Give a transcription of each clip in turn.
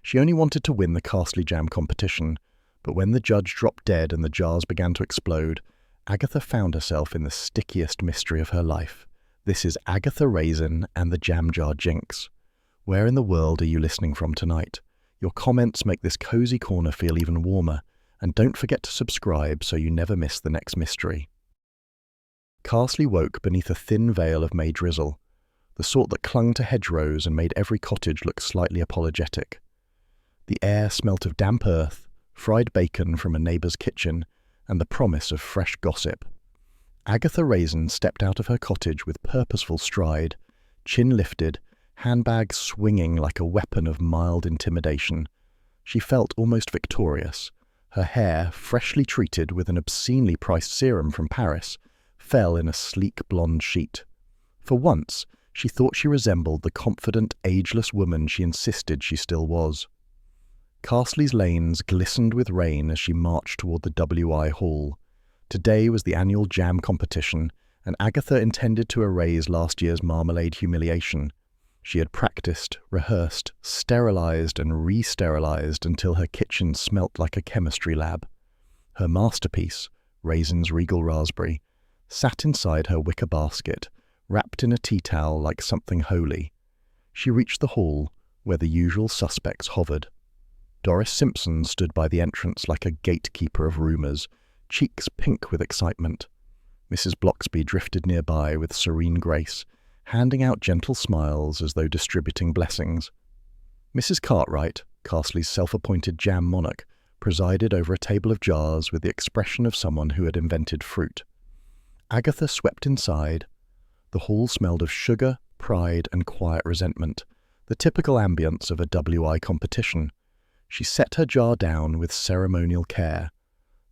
She only wanted to win the Carsely jam competition, but when the judge dropped dead and the jars began to explode, Agatha found herself in the stickiest mystery of her life. This is Agatha Raisin and the Jam Jar Jinx. Where in the world are you listening from tonight? Your comments make this cozy corner feel even warmer, and don't forget to subscribe so you never miss the next mystery. Carsely woke beneath a thin veil of May drizzle, the sort that clung to hedgerows and made every cottage look slightly apologetic. The air smelt of damp earth, fried bacon from a neighbour's kitchen, and the promise of fresh gossip. Agatha Raisin stepped out of her cottage with purposeful stride, chin lifted, handbag swinging like a weapon of mild intimidation. She felt almost victorious. Her hair, freshly treated with an obscenely priced serum from Paris, fell in a sleek blonde sheet. For once, she thought she resembled the confident, ageless woman she insisted she still was. Carsely's lanes glistened with rain as she marched toward the WI Hall. Today was the annual jam competition, and Agatha intended to erase last year's marmalade humiliation. She had practiced, rehearsed, sterilized and re-sterilized until her kitchen smelt like a chemistry lab. Her masterpiece, Raisin's Regal Raspberry, sat inside her wicker basket, wrapped in a tea towel like something holy. She reached the hall, where the usual suspects hovered. Doris Simpson stood by the entrance like a gatekeeper of rumours, cheeks pink with excitement. Mrs. Bloxby drifted nearby with serene grace, handing out gentle smiles as though distributing blessings. Mrs. Cartwright, Carsely's self-appointed jam monarch, presided over a table of jars with the expression of someone who had invented fruit. Agatha swept inside. The hall smelled of sugar, pride, and quiet resentment, the typical ambience of a WI competition. She set her jar down with ceremonial care.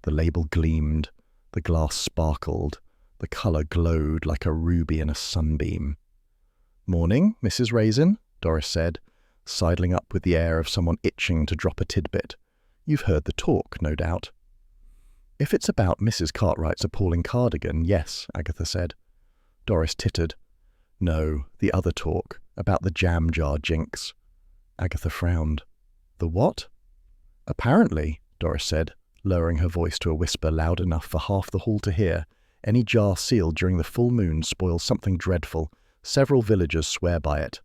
The label gleamed, the glass sparkled, the colour glowed like a ruby in a sunbeam. "Morning, Mrs. Raisin," Doris said, sidling up with the air of someone itching to drop a tidbit. "You've heard the talk, no doubt." "If it's about Mrs. Cartwright's appalling cardigan, yes," Agatha said. Doris tittered. "No, the other talk, about the jam jar Jinx." Agatha frowned. "The what?" "Apparently," Doris said, lowering her voice to a whisper loud enough for half the hall to hear, "any jar sealed during the full moon spoils something dreadful. Several villagers swear by it."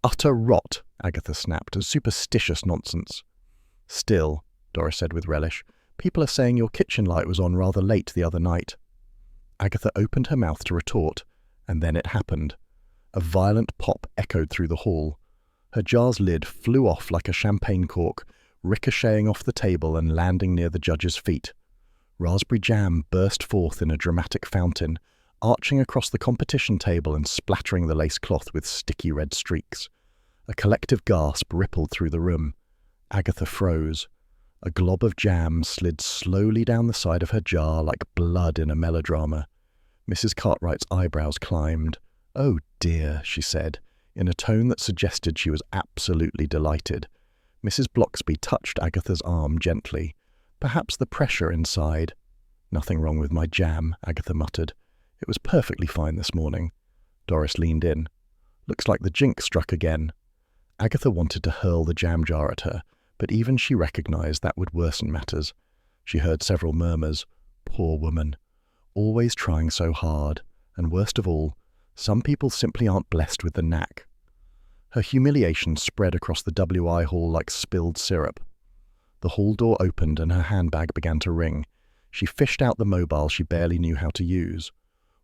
"Utter rot," Agatha snapped, "and superstitious nonsense." "Still," Doris said with relish, "people are saying your kitchen light was on rather late the other night." Agatha opened her mouth to retort, and then it happened. A violent pop echoed through the hall. Her jar's lid flew off like a champagne cork, ricocheting off the table and landing near the judge's feet. Raspberry jam burst forth in a dramatic fountain, arching across the competition table and splattering the lace cloth with sticky red streaks. A collective gasp rippled through the room. Agatha froze. A glob of jam slid slowly down the side of her jar like blood in a melodrama. Mrs. Cartwright's eyebrows climbed. "Oh dear," she said, in a tone that suggested she was absolutely delighted. Mrs. Bloxby touched Agatha's arm gently. Perhaps the pressure inside. "Nothing wrong with my jam," Agatha muttered. "It was perfectly fine this morning." Doris leaned in. "Looks like the jinx struck again." Agatha wanted to hurl the jam jar at her, but even she recognized that would worsen matters. She heard several murmurs. Poor woman. Always trying so hard, and worst of all, some people simply aren't blessed with the knack. Her humiliation spread across the WI hall like spilled syrup. The hall door opened and her handbag began to ring. She fished out the mobile she barely knew how to use.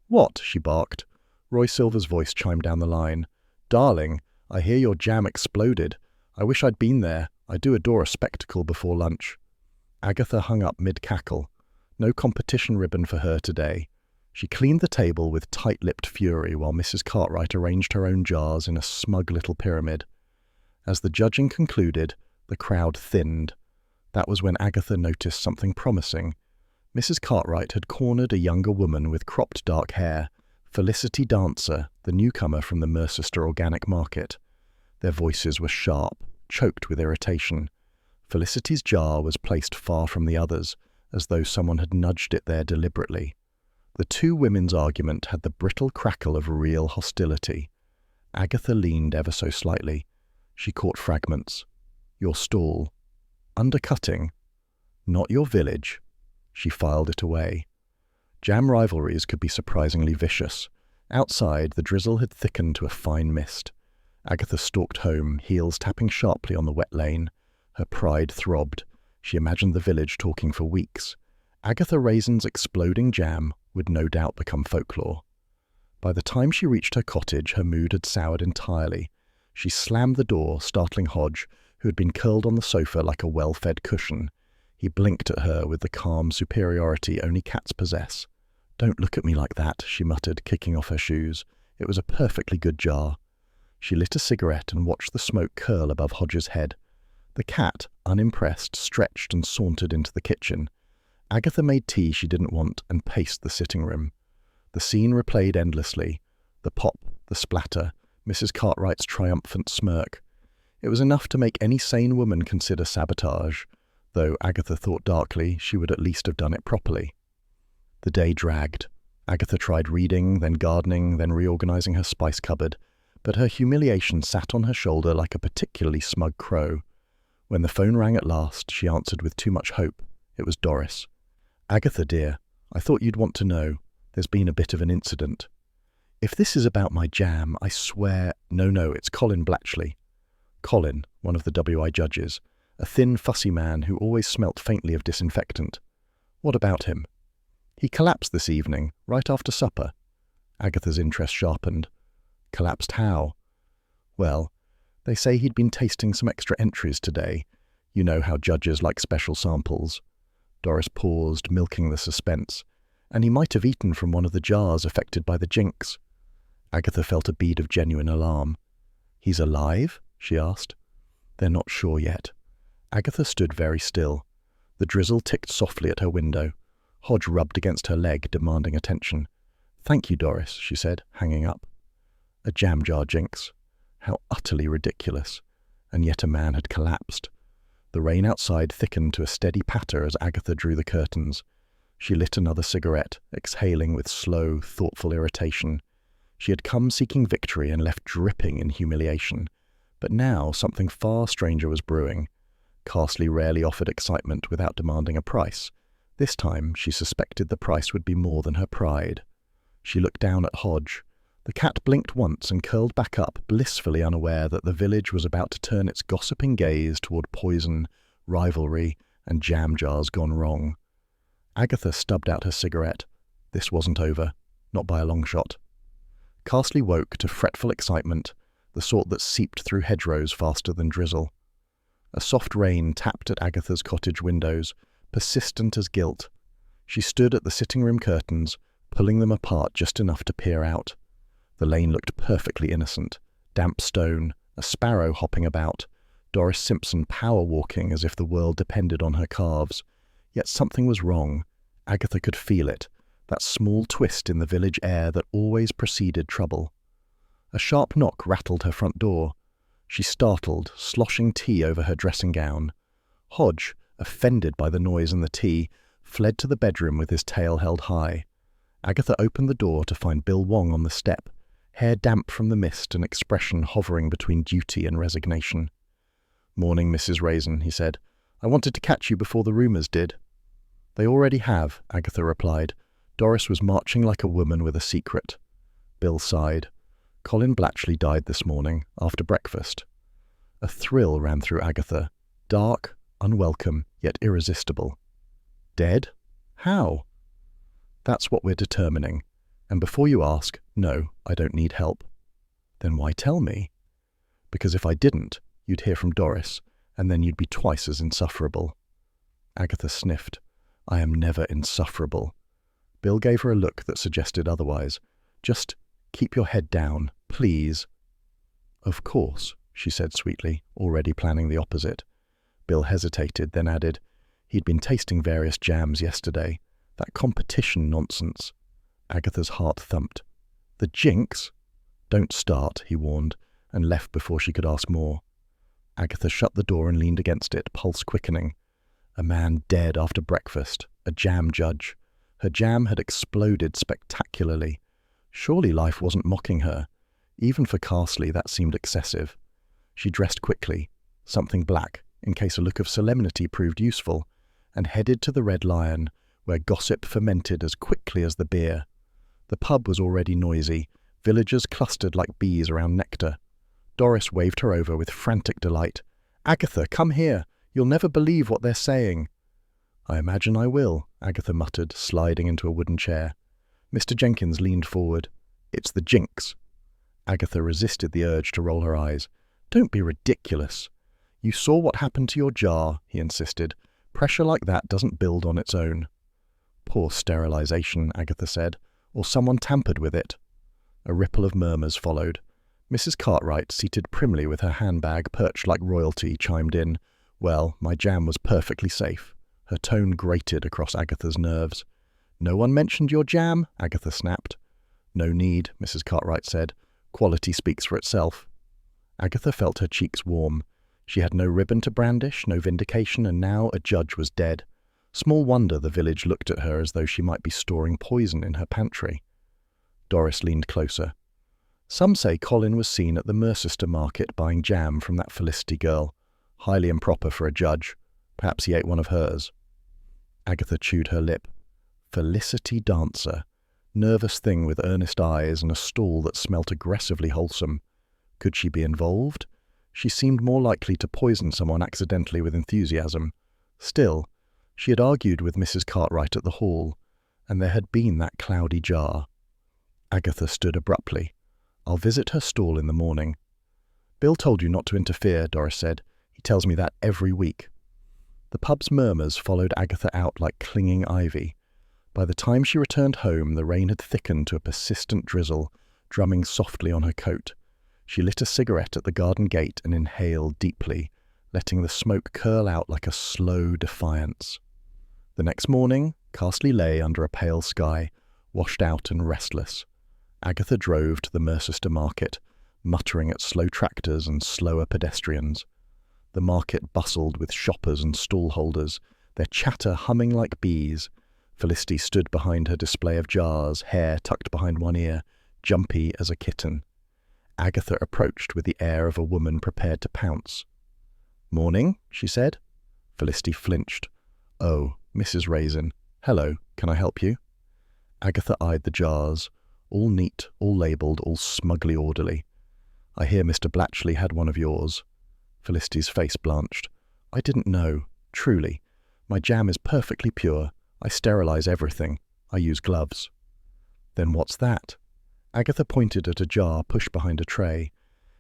"What?" she barked. Roy Silver's voice chimed down the line. "Darling, I hear your jam exploded. I wish I'd been there. I do adore a spectacle before lunch." Agatha hung up mid-cackle. No competition ribbon for her today. She cleaned the table with tight-lipped fury while Mrs. Cartwright arranged her own jars in a smug little pyramid. As the judging concluded, the crowd thinned. That was when Agatha noticed something promising. Mrs. Cartwright had cornered a younger woman with cropped dark hair, Felicity Dancer, the newcomer from the Mercester Organic Market. Their voices were sharp, choked with irritation. Felicity's jar was placed far from the others, as though someone had nudged it there deliberately. The two women's argument had the brittle crackle of real hostility. Agatha leaned ever so slightly. She caught fragments. Your stall. Undercutting. Not your village. She filed it away. Jam rivalries could be surprisingly vicious. Outside, the drizzle had thickened to a fine mist. Agatha stalked home, heels tapping sharply on the wet lane. Her pride throbbed. She imagined the village talking for weeks. Agatha Raisin's exploding jam would no doubt become folklore. By the time she reached her cottage, her mood had soured entirely. She slammed the door, startling Hodge, who had been curled on the sofa like a well-fed cushion. He blinked at her with the calm superiority only cats possess. "Don't look at me like that," she muttered, kicking off her shoes. It was a perfectly good jar. She lit a cigarette and watched the smoke curl above Hodge's head. The cat, unimpressed, stretched and sauntered into the kitchen. Agatha made tea she didn't want and paced the sitting room. The scene replayed endlessly. The pop, the splatter, Mrs. Cartwright's triumphant smirk. It was enough to make any sane woman consider sabotage, though Agatha thought darkly she would at least have done it properly. The day dragged. Agatha tried reading, then gardening, then reorganizing her spice cupboard, but her humiliation sat on her shoulder like a particularly smug crow. When the phone rang at last, she answered with too much hope. It was Doris. "Agatha, dear, I thought you'd want to know. There's been a bit of an incident." "If this is about my jam, I swear—" No, it's Colin Blatchley." Colin, one of the WI judges, a thin, fussy man who always smelt faintly of disinfectant. "What about him?" "He collapsed this evening, right after supper." Agatha's interest sharpened. "Collapsed how?" "Well, they say he'd been tasting some extra entries today. You know how judges like special samples." Doris paused, milking the suspense. "And he might have eaten from one of the jars affected by the Jinx." Agatha felt a bead of genuine alarm. "He's alive?" she asked. "They're not sure yet." Agatha stood very still. The drizzle ticked softly at her window. Hodge rubbed against her leg, demanding attention. "Thank you, Doris," she said, hanging up. A jam jar Jinx. How utterly ridiculous. And yet a man had collapsed. The rain outside thickened to a steady patter as Agatha drew the curtains. She lit another cigarette, exhaling with slow, thoughtful irritation. She had come seeking victory and left dripping in humiliation. But now something far stranger was brewing. Carsely rarely offered excitement without demanding a price. This time she suspected the price would be more than her pride. She looked down at Hodge. The cat blinked once and curled back up, blissfully unaware that the village was about to turn its gossiping gaze toward poison, rivalry, and jam jars gone wrong. Agatha stubbed out her cigarette. This wasn't over, not by a long shot. Carsely woke to fretful excitement, the sort that seeped through hedgerows faster than drizzle. A soft rain tapped at Agatha's cottage windows, persistent as guilt. She stood at the sitting-room curtains, pulling them apart just enough to peer out. The lane looked perfectly innocent. Damp stone, a sparrow hopping about, Doris Simpson power-walking as if the world depended on her calves. Yet something was wrong. Agatha could feel it, that small twist in the village air that always preceded trouble. A sharp knock rattled her front door. She startled, sloshing tea over her dressing gown. Hodge, offended by the noise and the tea, fled to the bedroom with his tail held high. Agatha opened the door to find Bill Wong on the step, hair damp from the mist, an expression hovering between duty and resignation. "Morning, Mrs. Raisin," he said. "I wanted to catch you before the rumours did." "They already have," Agatha replied. Doris was marching like a woman with a secret. Bill sighed. "Colin Blatchley died this morning, after breakfast." A thrill ran through Agatha. Dark, unwelcome, yet irresistible. "Dead? How?" "That's what we're determining. And before you ask, no, I don't need help." "Then why tell me?" "Because if I didn't, you'd hear from Doris, and then you'd be twice as insufferable." Agatha sniffed. "I am never insufferable." Bill gave her a look that suggested otherwise. "Just keep your head down, please." "Of course," she said sweetly, already planning the opposite. Bill hesitated, then added, "He'd been tasting various jams yesterday. That competition nonsense." Agatha's heart thumped. "The Jinx?" "Don't start," he warned, and left before she could ask more. Agatha shut the door and leaned against it, pulse quickening. A man dead after breakfast, a jam judge. Her jam had exploded spectacularly. Surely life wasn't mocking her. Even for Carsely, that seemed excessive. She dressed quickly. Something black, in case a look of solemnity proved useful, and headed to the Red Lion, where gossip fermented as quickly as the beer. The pub was already noisy, villagers clustered like bees around nectar. Doris waved her over with frantic delight. "Agatha, come here! You'll never believe what they're saying." "I imagine I will," Agatha muttered, sliding into a wooden chair. Mr. Jenkins leaned forward. "It's the Jinx." Agatha resisted the urge to roll her eyes. "Don't be ridiculous." "You saw what happened to your jar," he insisted. "Pressure like that doesn't build on its own." "Poor sterilization," Agatha said. "Or someone tampered with it." A ripple of murmurs followed. Mrs. Cartwright, seated primly with her handbag perched like royalty, chimed in. "Well, my jam was perfectly safe." Her tone grated across Agatha's nerves. "No one mentioned your jam?" Agatha snapped. "No need," Mrs. Cartwright said. "Quality speaks for itself." Agatha felt her cheeks warm. She had no ribbon to brandish, no vindication, and now a judge was dead. Small wonder the village looked at her as though she might be storing poison in her pantry. Doris leaned closer. "Some say Colin was seen at the Mercester market buying jam from that Felicity girl. Highly improper for a judge. Perhaps he ate one of hers." Agatha chewed her lip. Felicity Dancer. Nervous thing with earnest eyes and a stall that smelt aggressively wholesome. Could she be involved? She seemed more likely to poison someone accidentally with enthusiasm. Still, she had argued with Mrs. Cartwright at the hall, and there had been that cloudy jar. Agatha stood abruptly. "I'll visit her stall in the morning." "Bill told you not to interfere," Doris said. "He tells me that every week." The pub's murmurs followed Agatha out like clinging ivy. By the time she returned home, the rain had thickened to a persistent drizzle, drumming softly on her coat. She lit a cigarette at the garden gate and inhaled deeply, letting the smoke curl out like a slow defiance. The next morning, Carsely lay under a pale sky, washed out and restless. Agatha drove to the Mercester market, muttering at slow tractors and slower pedestrians. The market bustled with shoppers and stall-holders, their chatter humming like bees. Felicity stood behind her display of jars, hair tucked behind one ear, jumpy as a kitten. Agatha approached with the air of a woman prepared to pounce. "Morning," she said. Felicity flinched. "Oh, Mrs. Raisin. Hello, can I help you?" Agatha eyed the jars, all neat, all labelled, all smugly orderly. "I hear Mr. Blatchley had one of yours." Felicity's face blanched. "I didn't know. Truly. My jam is perfectly pure. I sterilize everything. I use gloves." "Then what's that?" Agatha pointed at a jar pushed behind a tray.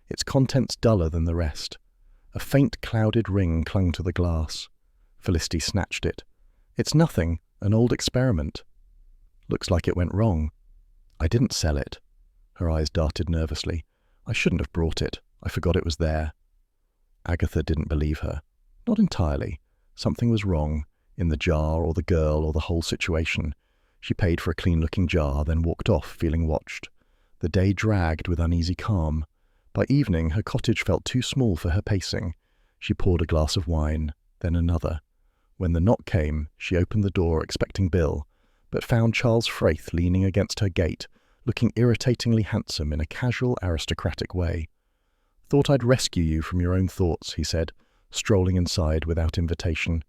Its contents duller than the rest. A faint clouded ring clung to the glass. Felicity snatched it. "It's nothing. An old experiment." "Looks like it went wrong." "I didn't sell it." Her eyes darted nervously. "I shouldn't have brought it. I forgot it was there." Agatha didn't believe her. Not entirely. Something was wrong, in the jar or the girl or the whole situation. She paid for a clean-looking jar, then walked off, feeling watched. The day dragged with uneasy calm. By evening, her cottage felt too small for her pacing. She poured a glass of wine, then another. When the knock came, she opened the door expecting Bill, but found Charles Fraith leaning against her gate, looking irritatingly handsome in a casual, aristocratic way. "Thought I'd rescue you from your own thoughts," he said, strolling inside without invitation.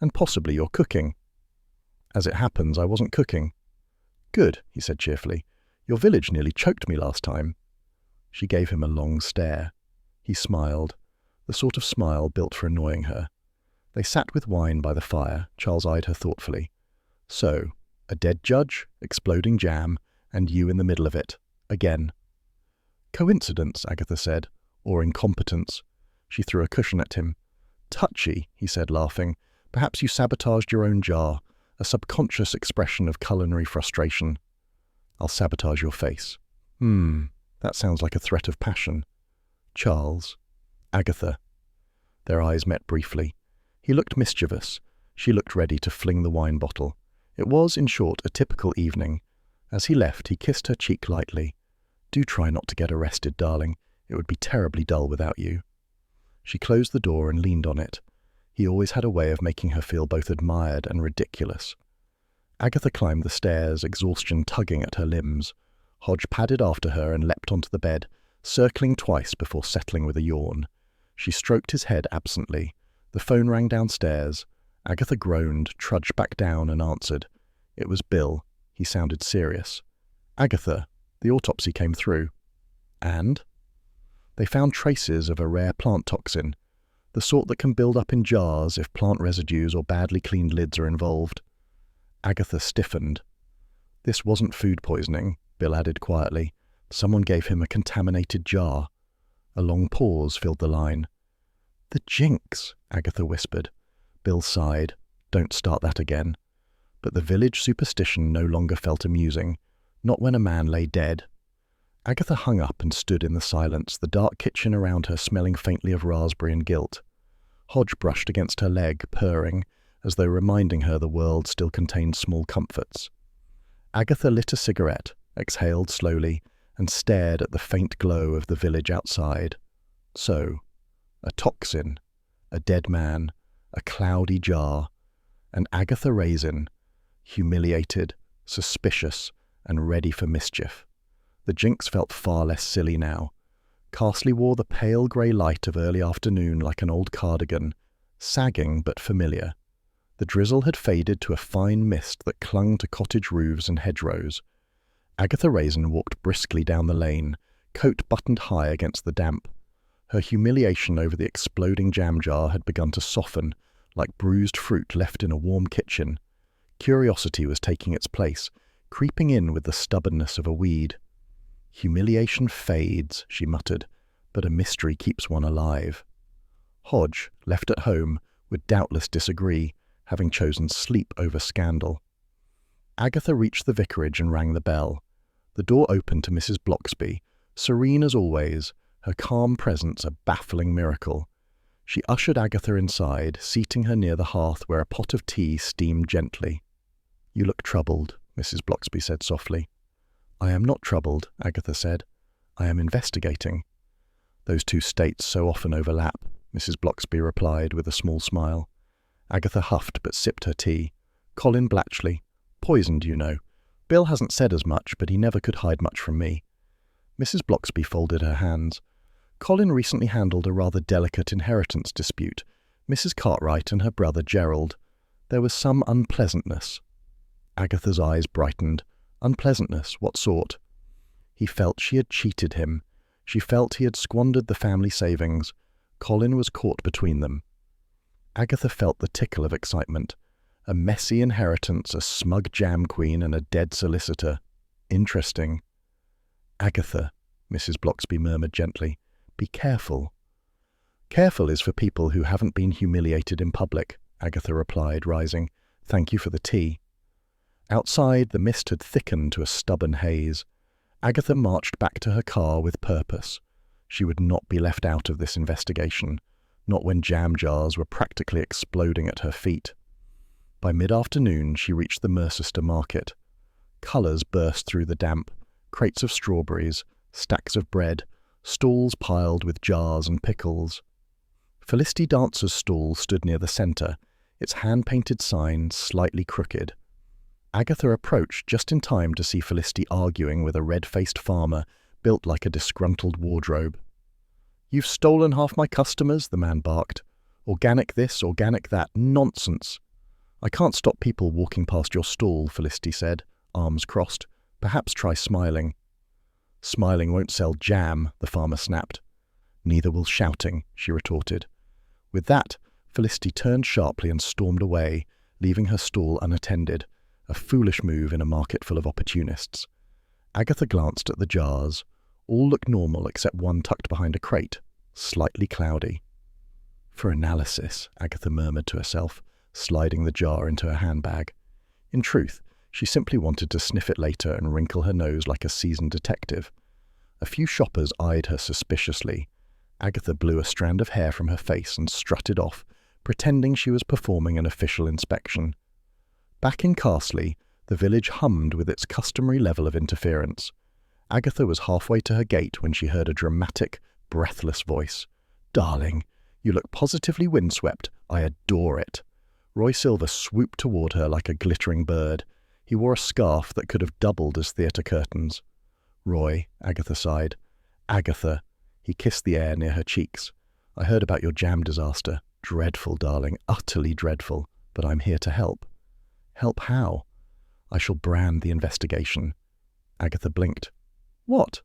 "And possibly you're cooking." "As it happens, I wasn't cooking." "Good," he said cheerfully. "Your village nearly choked me last time." She gave him a long stare. He smiled, the sort of smile built for annoying her. They sat with wine by the fire. Charles eyed her thoughtfully. "So, a dead judge, exploding jam, and you in the middle of it. Again." "Coincidence," Agatha said, "or incompetence." She threw a cushion at him. "Touchy," he said, laughing. "Perhaps you sabotaged your own jar, a subconscious expression of culinary frustration." "I'll sabotage your face." That sounds like a threat of passion." "Charles." "Agatha." Their eyes met briefly. He looked mischievous. She looked ready to fling the wine bottle. It was, in short, a typical evening. As he left, he kissed her cheek lightly. "Do try not to get arrested, darling. It would be terribly dull without you." She closed the door and leaned on it. He always had a way of making her feel both admired and ridiculous. Agatha climbed the stairs, exhaustion tugging at her limbs. Hodge padded after her and leapt onto the bed, circling twice before settling with a yawn. She stroked his head absently. The phone rang downstairs. Agatha groaned, trudged back down and answered. It was Bill. He sounded serious. Agatha, the autopsy came through. And? They found traces of a rare plant toxin, the sort that can build up in jars if plant residues or badly cleaned lids are involved. Agatha stiffened. This wasn't food poisoning, Bill added quietly. Someone gave him a contaminated jar. A long pause filled the line. The Jinx, Agatha whispered. Bill sighed. Don't start that again. But the village superstition no longer felt amusing, not when a man lay dead. Agatha hung up and stood in the silence, the dark kitchen around her smelling faintly of raspberry and guilt. Hodge brushed against her leg, purring, as though reminding her the world still contained small comforts. Agatha lit a cigarette, exhaled slowly, and stared at the faint glow of the village outside. So, a toxin, a dead man, a cloudy jar, and Agatha Raisin, humiliated, suspicious, and ready for mischief. The Jinx felt far less silly now. Carsely wore the pale grey light of early afternoon like an old cardigan, sagging but familiar. The drizzle had faded to a fine mist that clung to cottage roofs and hedgerows. Agatha Raisin walked briskly down the lane, coat buttoned high against the damp. Her humiliation over the exploding jam jar had begun to soften, like bruised fruit left in a warm kitchen. Curiosity was taking its place, creeping in with the stubbornness of a weed. Humiliation fades, she muttered, but a mystery keeps one alive. Hodge, left at home, would doubtless disagree, having chosen sleep over scandal. Agatha reached the vicarage and rang the bell. The door opened to Mrs. Bloxby, serene as always, her calm presence a baffling miracle. She ushered Agatha inside, seating her near the hearth where a pot of tea steamed gently. "You look troubled," Mrs. Bloxby said softly. "I am not troubled," Agatha said. "I am investigating." "Those two states so often overlap," Mrs. Bloxby replied with a small smile. Agatha huffed but sipped her tea. "Colin Blatchley. Poisoned, you know. Bill hasn't said as much, but he never could hide much from me." Mrs. Bloxby folded her hands. "Colin recently handled a rather delicate inheritance dispute. Mrs. Cartwright and her brother Gerald. There was some unpleasantness." Agatha's eyes brightened. Unpleasantness? What sort? He felt she had cheated him. She felt he had squandered the family savings. Colin was caught between them. Agatha felt the tickle of excitement. A messy inheritance, a smug jam queen, and a dead solicitor. Interesting. "Agatha," Mrs. Bloxby murmured gently, "be careful." "Careful is for people who haven't been humiliated in public," Agatha replied, rising. "Thank you for the tea." Outside, the mist had thickened to a stubborn haze. Agatha marched back to her car with purpose. She would not be left out of this investigation, not when jam jars were practically exploding at her feet. By mid-afternoon, she reached the Mercester market. Colours burst through the damp, crates of strawberries, stacks of bread, stalls piled with jars and pickles. Felicity Dancer's stall stood near the centre, its hand-painted sign slightly crooked. Agatha approached just in time to see Felicity arguing with a red-faced farmer built like a disgruntled wardrobe. "You've stolen half my customers," the man barked. "Organic this, organic that. Nonsense." "I can't stop people walking past your stall," Felicity said, arms crossed. "Perhaps try smiling." "Smiling won't sell jam," the farmer snapped. "Neither will shouting," she retorted. With that, Felicity turned sharply and stormed away, leaving her stall unattended. A foolish move in a market full of opportunists. Agatha glanced at the jars. All looked normal except one tucked behind a crate, slightly cloudy. "For analysis," Agatha murmured to herself, sliding the jar into her handbag. In truth, she simply wanted to sniff it later and wrinkle her nose like a seasoned detective. A few shoppers eyed her suspiciously. Agatha blew a strand of hair from her face and strutted off, pretending she was performing an official inspection. Back in Carsely, the village hummed with its customary level of interference. Agatha was halfway to her gate when she heard a dramatic, breathless voice. "Darling, you look positively windswept. I adore it." Roy Silver swooped toward her like a glittering bird. He wore a scarf that could have doubled as theatre curtains. "Roy," Agatha sighed. "Agatha." He kissed the air near her cheeks. "I heard about your jam disaster. Dreadful, darling, utterly dreadful, but I'm here to help. Help how? I shall brand the investigation. Agatha blinked. What?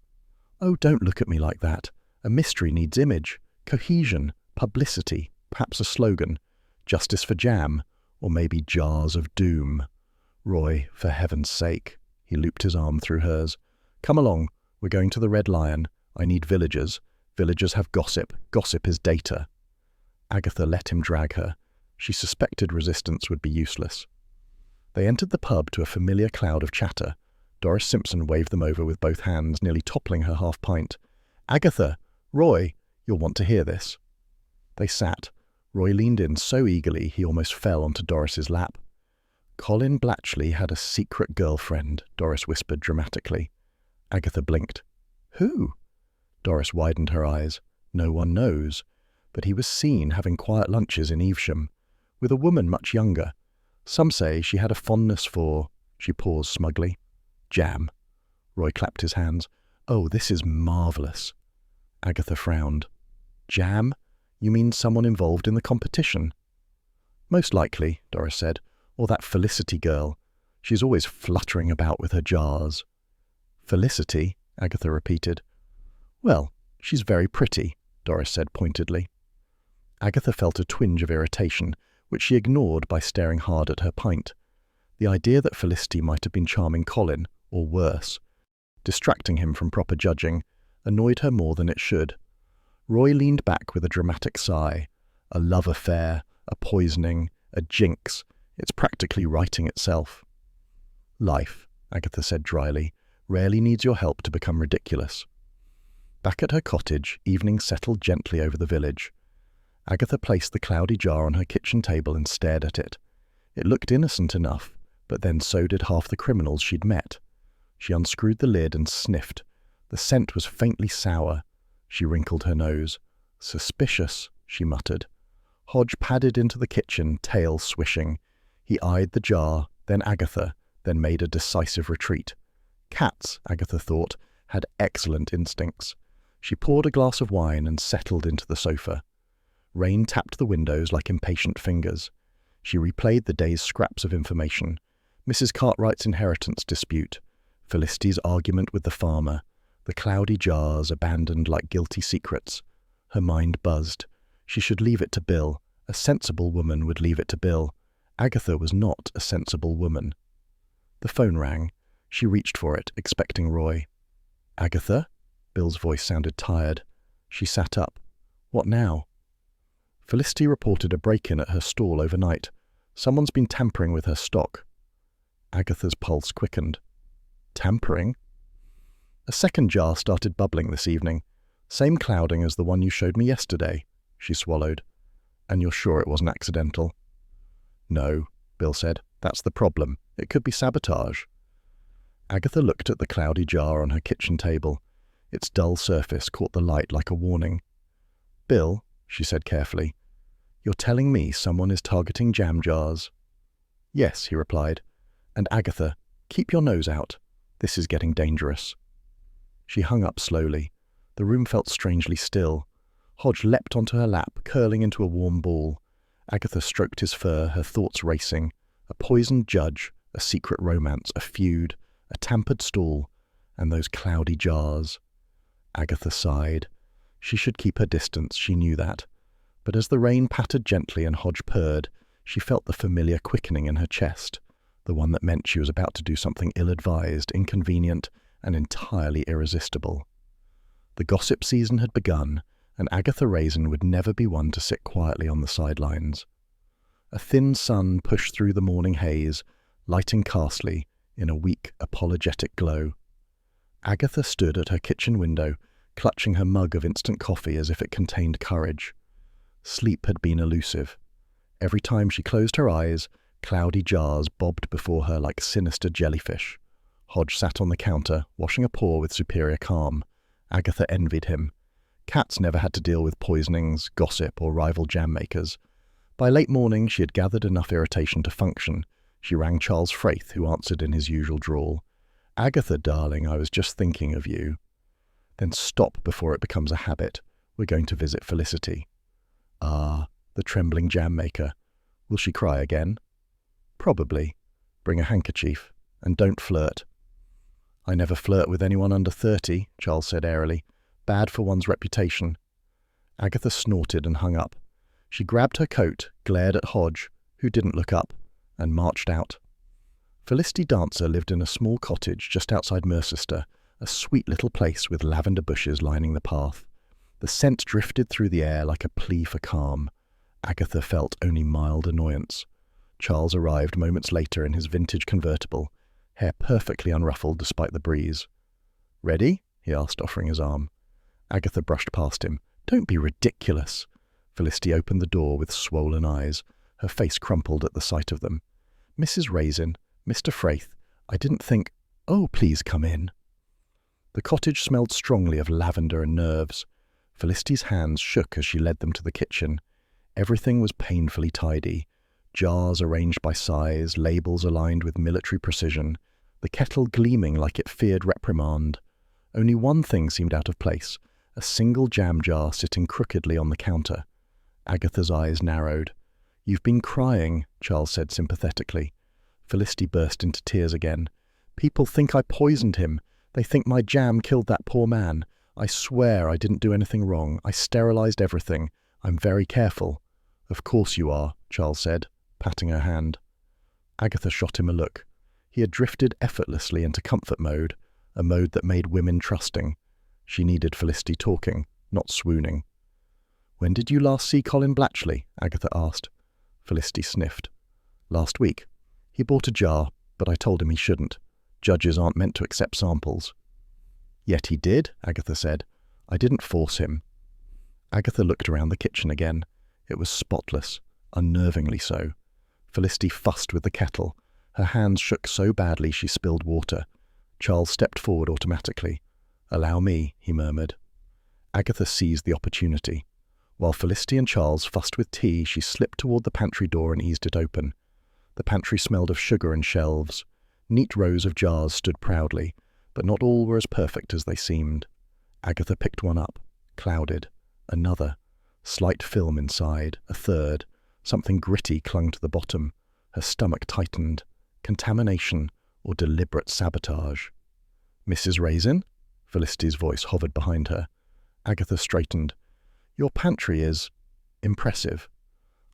Oh, don't look at me like that. A mystery needs image, cohesion, publicity, perhaps a slogan. Justice for Jam, or maybe Jars of Doom. Roy, for heaven's sake. He looped his arm through hers. Come along, we're going to the Red Lion. I need villagers. Villagers have gossip. Gossip is data. Agatha let him drag her. She suspected resistance would be useless. They entered the pub to a familiar cloud of chatter. Doris Simpson waved them over with both hands, nearly toppling her half-pint. Agatha! Roy! You'll want to hear this. They sat. Roy leaned in so eagerly he almost fell onto Doris's lap. Colin Blatchley had a secret girlfriend, Doris whispered dramatically. Agatha blinked. Who? Doris widened her eyes. No one knows. But he was seen having quiet lunches in Evesham, with a woman much younger. Some say she had a fondness for... She paused smugly. Jam. Roy clapped his hands. Oh, this is marvellous. Agatha frowned. Jam? You mean someone involved in the competition? Most likely, Doris said. Or that Felicity girl. She's always fluttering about with her jars. Felicity? Agatha repeated. Well, she's very pretty, Doris said pointedly. Agatha felt a twinge of irritation, which she ignored by staring hard at her pint. The idea that Felicity might have been charming Colin, or worse, distracting him from proper judging, annoyed her more than it should. Roy leaned back with a dramatic sigh. A love affair, a poisoning, a jinx. It's practically writing itself. Life, Agatha said dryly, rarely needs your help to become ridiculous. Back at her cottage, evening settled gently over the village. Agatha placed the cloudy jar on her kitchen table and stared at it. It looked innocent enough, but then so did half the criminals she'd met. She unscrewed the lid and sniffed. The scent was faintly sour. She wrinkled her nose. Suspicious, she muttered. Hodge padded into the kitchen, tail swishing. He eyed the jar, then Agatha, then made a decisive retreat. Cats, Agatha thought, had excellent instincts. She poured a glass of wine and settled into the sofa. Rain tapped the windows like impatient fingers. She replayed the day's scraps of information. Mrs. Cartwright's inheritance dispute, Felicity's argument with the farmer, the cloudy jars abandoned like guilty secrets. Her mind buzzed. She should leave it to Bill. A sensible woman would leave it to Bill. Agatha was not a sensible woman. The phone rang. She reached for it, expecting Roy. Agatha? Bill's voice sounded tired. She sat up. What now? Felicity reported a break-in at her stall overnight. Someone's been tampering with her stock. Agatha's pulse quickened. Tampering? A second jar started bubbling this evening. Same clouding as the one you showed me yesterday. She swallowed. And you're sure it wasn't accidental? No, Bill said. That's the problem. It could be sabotage. Agatha looked at the cloudy jar on her kitchen table. Its dull surface caught the light like a warning. Bill, she said carefully, you're telling me someone is targeting jam jars? Yes, he replied. And Agatha, keep your nose out. This is getting dangerous. She hung up slowly. The room felt strangely still. Hodge leapt onto her lap, curling into a warm ball. Agatha stroked his fur, her thoughts racing. A poisoned judge, a secret romance, a feud, a tampered stall, and those cloudy jars. Agatha sighed. She should keep her distance, she knew that. But as the rain pattered gently and Hodge purred, she felt the familiar quickening in her chest, the one that meant she was about to do something ill-advised, inconvenient, and entirely irresistible. The gossip season had begun, and Agatha Raisin would never be one to sit quietly on the sidelines. A thin sun pushed through the morning haze, lighting Carsely in a weak, apologetic glow. Agatha stood at her kitchen window, clutching her mug of instant coffee as if it contained courage. Sleep had been elusive. Every time she closed her eyes, cloudy jars bobbed before her like sinister jellyfish. Hodge sat on the counter, washing a paw with superior calm. Agatha envied him. Cats never had to deal with poisonings, gossip, or rival jam makers. By late morning, she had gathered enough irritation to function. She rang Charles Fraith, who answered in his usual drawl. Agatha, darling, I was just thinking of you. Then stop before it becomes a habit. We're going to visit Felicity. Ah, the trembling jam maker. Will she cry again? Probably. Bring a handkerchief, and don't flirt. I never flirt with anyone under 30, Charles said airily. Bad for one's reputation. Agatha snorted and hung up. She grabbed her coat, glared at Hodge, who didn't look up, and marched out. Felicity Dancer lived in a small cottage just outside Mercester, a sweet little place with lavender bushes lining the path. The scent drifted through the air like a plea for calm. Agatha felt only mild annoyance. Charles arrived moments later in his vintage convertible, hair perfectly unruffled despite the breeze. "Ready?" he asked, offering his arm. Agatha brushed past him. "Don't be ridiculous." Felicity opened the door with swollen eyes. Her face crumpled at the sight of them. "Mrs. Raisin, Mr. Fraith, I didn't think— Oh, please come in." The cottage smelled strongly of lavender and nerves. Felicity's hands shook as she led them to the kitchen. Everything was painfully tidy. Jars arranged by size, labels aligned with military precision, the kettle gleaming like it feared reprimand. Only one thing seemed out of place, a single jam jar sitting crookedly on the counter. Agatha's eyes narrowed. "You've been crying," Charles said sympathetically. Felicity burst into tears again. "People think I poisoned him. They think my jam killed that poor man. I swear I didn't do anything wrong. I sterilized everything. I'm very careful." "Of course you are," Charles said, patting her hand. Agatha shot him a look. He had drifted effortlessly into comfort mode, a mode that made women trusting. She needed Felicity talking, not swooning. "When did you last see Colin Blatchley?" Agatha asked. Felicity sniffed. "Last week. He bought a jar, but I told him he shouldn't. Judges aren't meant to accept samples." "Yet he did," Agatha said. "I didn't force him." Agatha looked around the kitchen again. It was spotless, unnervingly so. Felicity fussed with the kettle. Her hands shook so badly she spilled water. Charles stepped forward automatically. "Allow me," he murmured. Agatha seized the opportunity. While Felicity and Charles fussed with tea, she slipped toward the pantry door and eased it open. The pantry smelled of sugar and shelves. Neat rows of jars stood proudly, but not all were as perfect as they seemed. Agatha picked one up, clouded. Another. Slight film inside. A third. Something gritty clung to the bottom. Her stomach tightened. Contamination or deliberate sabotage. "Mrs. Raisin?" Felicity's voice hovered behind her. Agatha straightened. "Your pantry is impressive."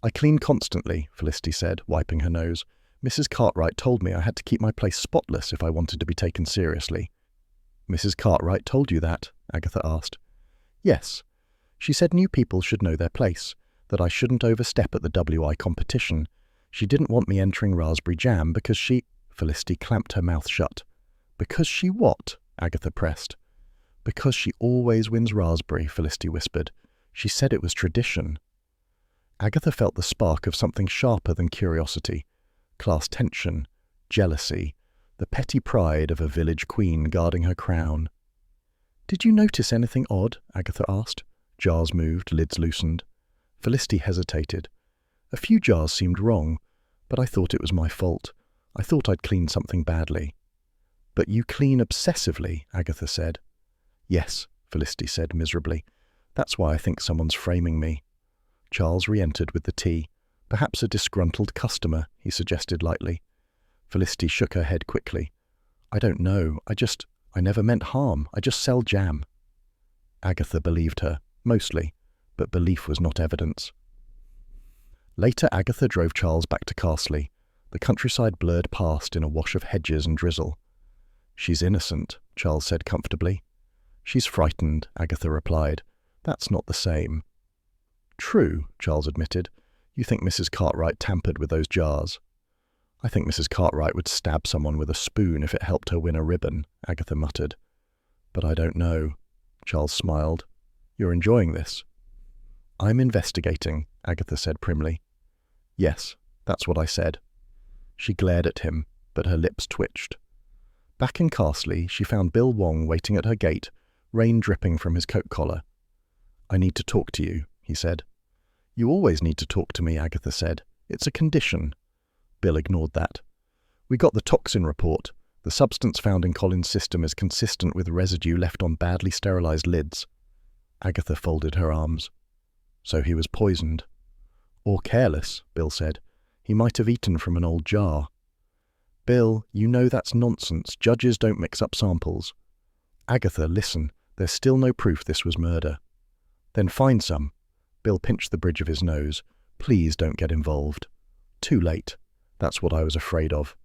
"I clean constantly," Felicity said, wiping her nose. "Mrs. Cartwright told me I had to keep my place spotless if I wanted to be taken seriously." "Mrs. Cartwright told you that?" Agatha asked. "Yes. She said new people should know their place, that I shouldn't overstep at the WI competition. She didn't want me entering raspberry jam because she—" Felicity clamped her mouth shut. "Because she what?" Agatha pressed. "Because she always wins raspberry," Felicity whispered. "She said it was tradition." Agatha felt the spark of something sharper than curiosity. Class tension, jealousy, the petty pride of a village queen guarding her crown. "Did you notice anything odd?" Agatha asked. Jars moved, lids loosened. Felicity hesitated. "A few jars seemed wrong, but I thought it was my fault. I thought I'd cleaned something badly." "But you clean obsessively," Agatha said. "Yes," Felicity said miserably. "That's why I think someone's framing me." Charles re-entered with the tea. "Perhaps a disgruntled customer," he suggested lightly. Felicity shook her head quickly. "I don't know. I never meant harm. I just sell jam." Agatha believed her, mostly, but belief was not evidence. Later, Agatha drove Charles back to Carsely. The countryside blurred past in a wash of hedges and drizzle. "She's innocent," Charles said comfortably. "She's frightened," Agatha replied. "That's not the same." "True," Charles admitted. "You think Mrs. Cartwright tampered with those jars." "I think Mrs. Cartwright would stab someone with a spoon if it helped her win a ribbon," Agatha muttered. "But I don't know." Charles smiled. "You're enjoying this?" "I'm investigating," Agatha said primly. "Yes, that's what I said." She glared at him, but her lips twitched. Back in Carsely, she found Bill Wong waiting at her gate, rain dripping from his coat collar. "I need to talk to you," he said. "You always need to talk to me," Agatha said. "It's a condition." Bill ignored that. "We got the toxin report. The substance found in Colin's system is consistent with residue left on badly sterilized lids." Agatha folded her arms. "So he was poisoned." Or careless, Bill said. He might have eaten from an old jar. Bill, you know that's nonsense. Judges don't mix up samples. Agatha, listen, there's still no proof this was murder. Then find some. Bill pinched the bridge of his nose. Please don't get involved. Too late. That's what I was afraid of.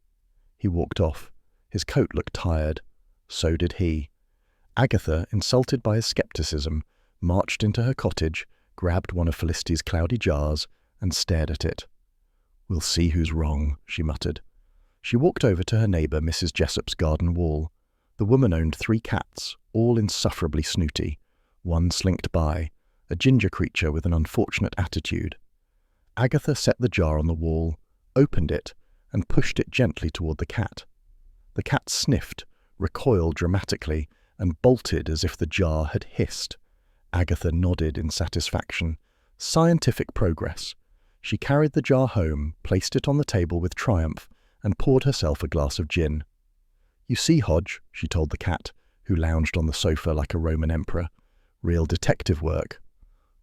He walked off. His coat looked tired. So did he. Agatha, insulted by his skepticism, marched into her cottage, grabbed one of Felicity's cloudy jars, and stared at it. We'll see who's wrong, she muttered. She walked over to her neighbour, Mrs. Jessop's garden wall. The woman owned 3 cats, all insufferably snooty. One slinked by, a ginger creature with an unfortunate attitude. Agatha set the jar on the wall, opened it, and pushed it gently toward the cat. The cat sniffed, recoiled dramatically, and bolted as if the jar had hissed. Agatha nodded in satisfaction. Scientific progress. She carried the jar home, placed it on the table with triumph, and poured herself a glass of gin. You see, Hodge, she told the cat, who lounged on the sofa like a Roman emperor. Real detective work.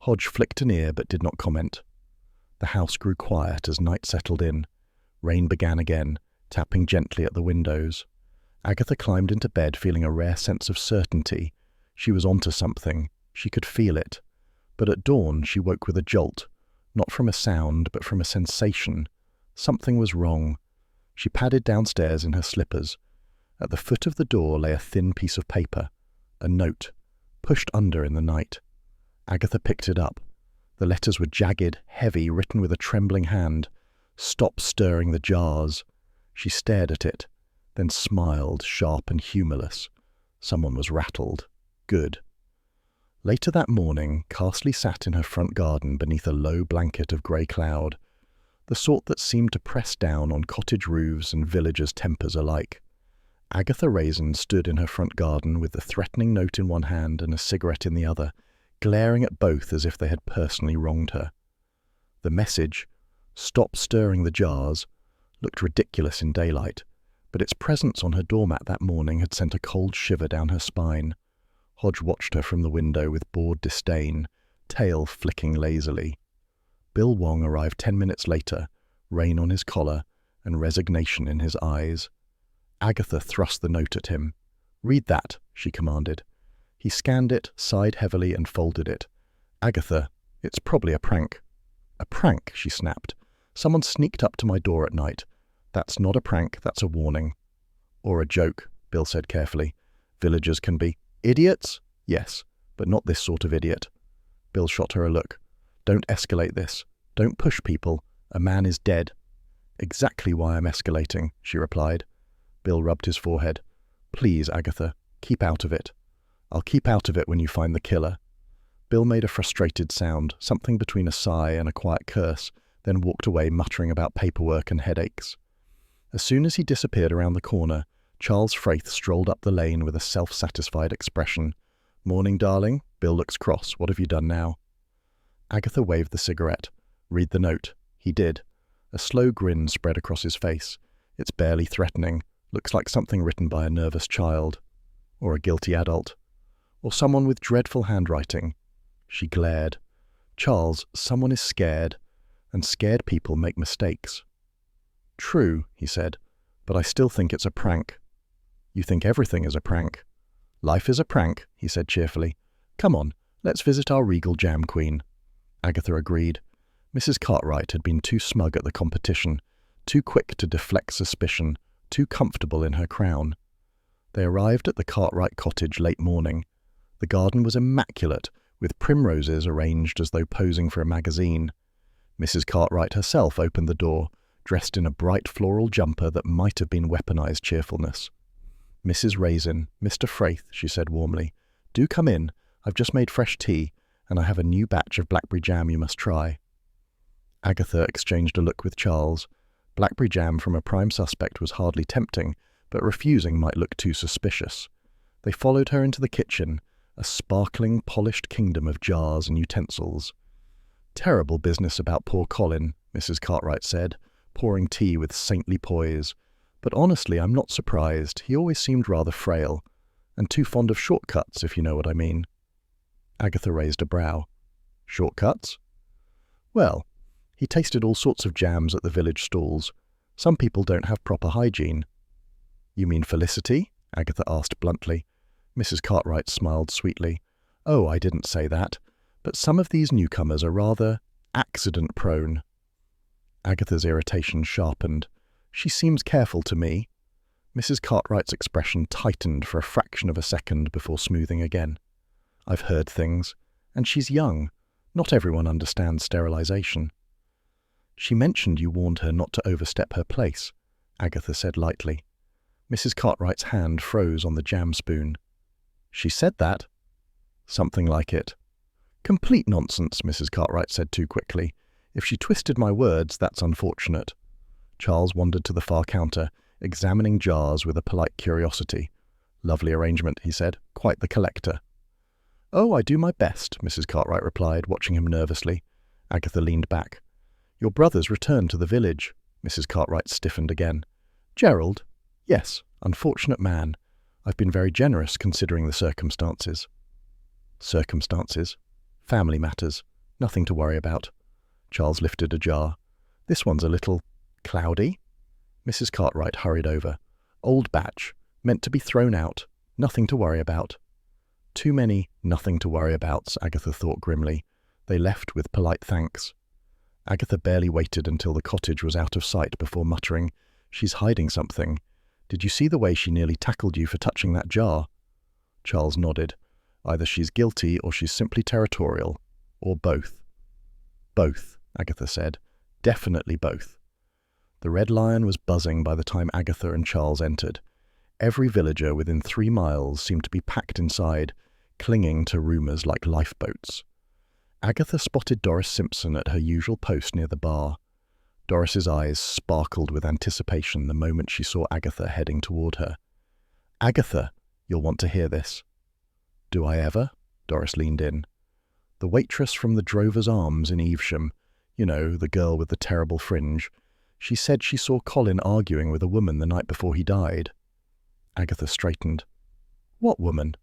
Hodge flicked an ear but did not comment. The house grew quiet as night settled in. Rain began again, tapping gently at the windows. Agatha climbed into bed feeling a rare sense of certainty. She was onto something. She could feel it. But at dawn she woke with a jolt, not from a sound but from a sensation. Something was wrong. She padded downstairs in her slippers. At the foot of the door lay a thin piece of paper, a note, pushed under in the night. Agatha picked it up. The letters were jagged, heavy, written with a trembling hand. Stop stirring the jars. She stared at it, then smiled, sharp and humorless. Someone was rattled. Good. Later that morning, Carsely sat in her front garden beneath a low blanket of grey cloud, the sort that seemed to press down on cottage roofs and villagers' tempers alike. Agatha Raisin stood in her front garden with the threatening note in one hand and a cigarette in the other, glaring at both as if they had personally wronged her. The message, "Stop stirring the jars," looked ridiculous in daylight, but its presence on her doormat that morning had sent a cold shiver down her spine. Hodge watched her from the window with bored disdain, tail flicking lazily. Bill Wong arrived 10 minutes later, rain on his collar and resignation in his eyes. Agatha thrust the note at him. "Read that," she commanded. He scanned it, sighed heavily, and folded it. "Agatha, it's probably a prank." "A prank?" she snapped. "Someone sneaked up to my door at night. That's not a prank, that's a warning." "Or a joke," Bill said carefully. "Villagers can be idiots? Yes, but not this sort of idiot." Bill shot her a look. "Don't escalate this. Don't push people. A man is dead." "Exactly why I'm escalating," she replied. Bill rubbed his forehead. "Please, Agatha, keep out of it." "I'll keep out of it when you find the killer." Bill made a frustrated sound, something between a sigh and a quiet curse, then walked away muttering about paperwork and headaches. As soon as he disappeared around the corner, Charles Fraith strolled up the lane with a self-satisfied expression. "Morning, darling. Bill looks cross. What have you done now?" Agatha waved the cigarette. "Read the note." He did. A slow grin spread across his face. It's barely threatening. Looks like something written by a nervous child. Or a guilty adult. Or someone with dreadful handwriting. She glared. "Charles, someone is scared. And scared people make mistakes." "True," he said, "but I still think it's a prank." "You think everything is a prank?" "Life is a prank," he said cheerfully. "Come on, let's visit our regal jam queen." Agatha agreed. Mrs. Cartwright had been too smug at the competition, too quick to deflect suspicion, too comfortable in her crown. They arrived at the Cartwright cottage late morning. The garden was immaculate, with primroses arranged as though posing for a magazine. Mrs. Cartwright herself opened the door, dressed in a bright floral jumper that might have been weaponized cheerfulness. "Mrs. Raisin, Mr. Fraith," she said warmly, "do come in. I've just made fresh tea, and I have a new batch of blackberry jam you must try." Agatha exchanged a look with Charles. Blackberry jam from a prime suspect was hardly tempting, but refusing might look too suspicious. They followed her into the kitchen, a sparkling, polished kingdom of jars and utensils. "Terrible business about poor Colin," Mrs. Cartwright said, pouring tea with saintly poise. "But honestly, I'm not surprised. He always seemed rather frail, and too fond of shortcuts, if you know what I mean." Agatha raised a brow. "Shortcuts?" "Well, He tasted all sorts of jams at the village stalls. Some people don't have proper hygiene. You mean Felicity? Agatha asked bluntly. Mrs. Cartwright smiled sweetly. Oh, I didn't say that. But some of these newcomers are rather accident-prone. Agatha's irritation sharpened. She seems careful to me. Mrs. Cartwright's expression tightened for a fraction of a second before smoothing again. I've heard things, and she's young. Not everyone understands sterilization. She mentioned you warned her not to overstep her place, Agatha said lightly. Mrs. Cartwright's hand froze on the jam spoon. She said that? Something like it. Complete nonsense, Mrs. Cartwright said too quickly. If she twisted my words, that's unfortunate. Charles wandered to the far counter, examining jars with a polite curiosity. Lovely arrangement, he said. Quite the collector. Oh, I do my best, Mrs. Cartwright replied, watching him nervously. Agatha leaned back. Your brother's returned to the village. Mrs. Cartwright stiffened again. Gerald? Yes, unfortunate man. I've been very generous considering the circumstances. Circumstances? Family matters. Nothing to worry about. Charles lifted a jar. This one's a little cloudy. Mrs. Cartwright hurried over. Old batch. Meant to be thrown out. Nothing to worry about. Too many nothing to worry abouts, Agatha thought grimly. They left with polite thanks. Agatha barely waited until the cottage was out of sight before muttering, She's hiding something. Did you see the way she nearly tackled you for touching that jar? Charles nodded. Either she's guilty or she's simply territorial. Or both. Both, Agatha said. Definitely both. The Red Lion was buzzing by the time Agatha and Charles entered. Every villager within 3 miles seemed to be packed inside, clinging to rumours like lifeboats. Agatha spotted Doris Simpson at her usual post near the bar. Doris's eyes sparkled with anticipation the moment she saw Agatha heading toward her. Agatha, you'll want to hear this. Do I ever? Doris leaned in. The waitress from the Drover's Arms in Evesham, you know, the girl with the terrible fringe, she said she saw Colin arguing with a woman the night before he died. Agatha straightened. What woman?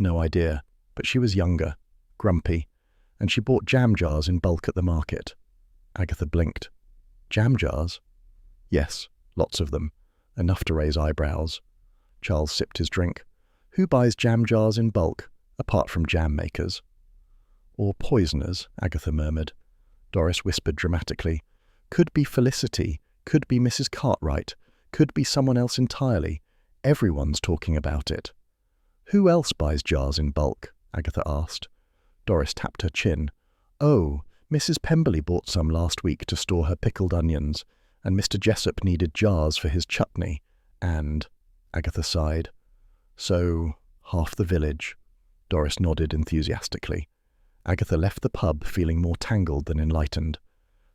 No idea, but she was younger, grumpy, and she bought jam jars in bulk at the market. Agatha blinked. Jam jars? Yes, lots of them. Enough to raise eyebrows. Charles sipped his drink. Who buys jam jars in bulk, apart from jam makers? Or poisoners, Agatha murmured. Doris whispered dramatically. Could be Felicity, could be Mrs. Cartwright, could be someone else entirely. Everyone's talking about it. Who else buys jars in bulk? Agatha asked. Doris tapped her chin. Oh, Mrs. Pemberley bought some last week to store her pickled onions, and Mr. Jessup needed jars for his chutney, and... Agatha sighed. So, half the village. Doris nodded enthusiastically. Agatha left the pub feeling more tangled than enlightened.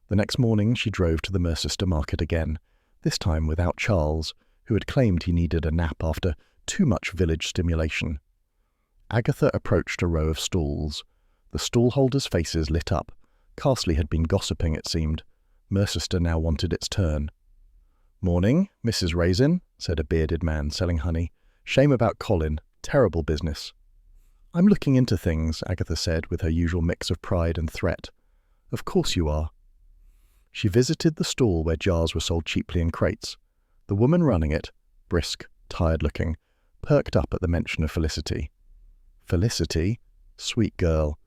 The next morning she drove to the Mercester market again, this time without Charles, who had claimed he needed a nap after too much village stimulation. Agatha approached a row of stalls. The stallholders' faces lit up. Carsely had been gossiping, it seemed. Mercester now wanted its turn. Morning, Mrs. Raisin, said a bearded man selling honey. Shame about Colin. Terrible business. I'm looking into things, Agatha said with her usual mix of pride and threat. Of course you are. She visited the stall where jars were sold cheaply in crates. The woman running it, brisk, tired-looking, perked up at the mention of Felicity. Felicity? Sweet girl.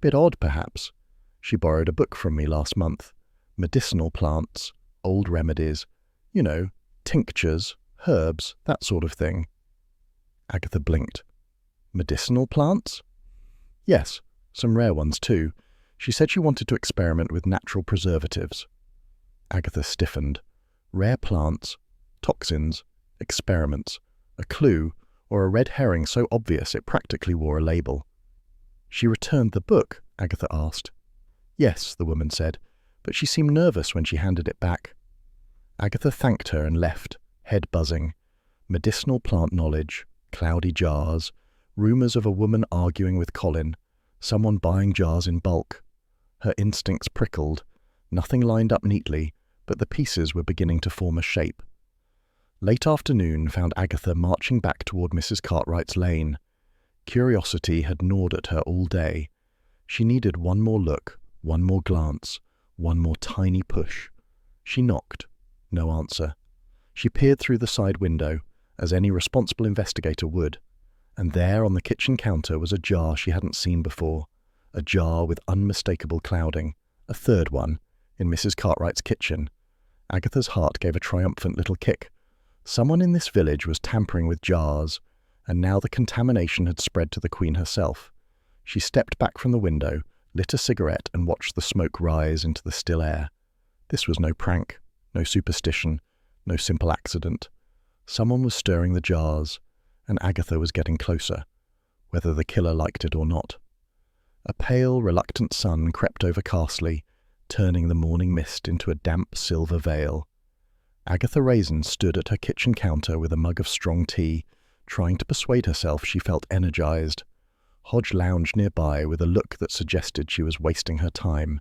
Bit odd, perhaps. She borrowed a book from me last month. Medicinal plants, old remedies, you know, tinctures, herbs, that sort of thing. Agatha blinked. Medicinal plants? Yes, some rare ones too. She said she wanted to experiment with natural preservatives. Agatha stiffened. Rare plants, toxins, experiments, a clue, or a red herring so obvious it practically wore a label. She returned the book? Agatha asked. Yes, the woman said, but she seemed nervous when she handed it back. Agatha thanked her and left, head buzzing. Medicinal plant knowledge, cloudy jars, rumours of a woman arguing with Colin, someone buying jars in bulk. Her instincts prickled. Nothing lined up neatly, but the pieces were beginning to form a shape. Late afternoon found Agatha marching back toward Mrs. Cartwright's lane. Curiosity had gnawed at her all day. She needed one more look, one more glance, One more tiny push. She knocked. No answer. She peered through the side window, as any responsible investigator would, and there on the kitchen counter was a jar she hadn't seen before, a jar with unmistakable clouding, a third one, in Mrs. Cartwright's kitchen. Agatha's heart gave a triumphant little kick. Someone in this village was tampering with jars, and now the contamination had spread to the Queen herself. She stepped back from the window, lit a cigarette, and watched the smoke rise into the still air. This was no prank, no superstition, no simple accident. Someone was stirring the jars, and Agatha was getting closer, whether the killer liked it or not. A pale, reluctant sun crept over Carsely, turning the morning mist into a damp silver veil. Agatha Raisin stood at her kitchen counter with a mug of strong tea, trying to persuade herself she felt energized. Hodge lounged nearby with a look that suggested she was wasting her time.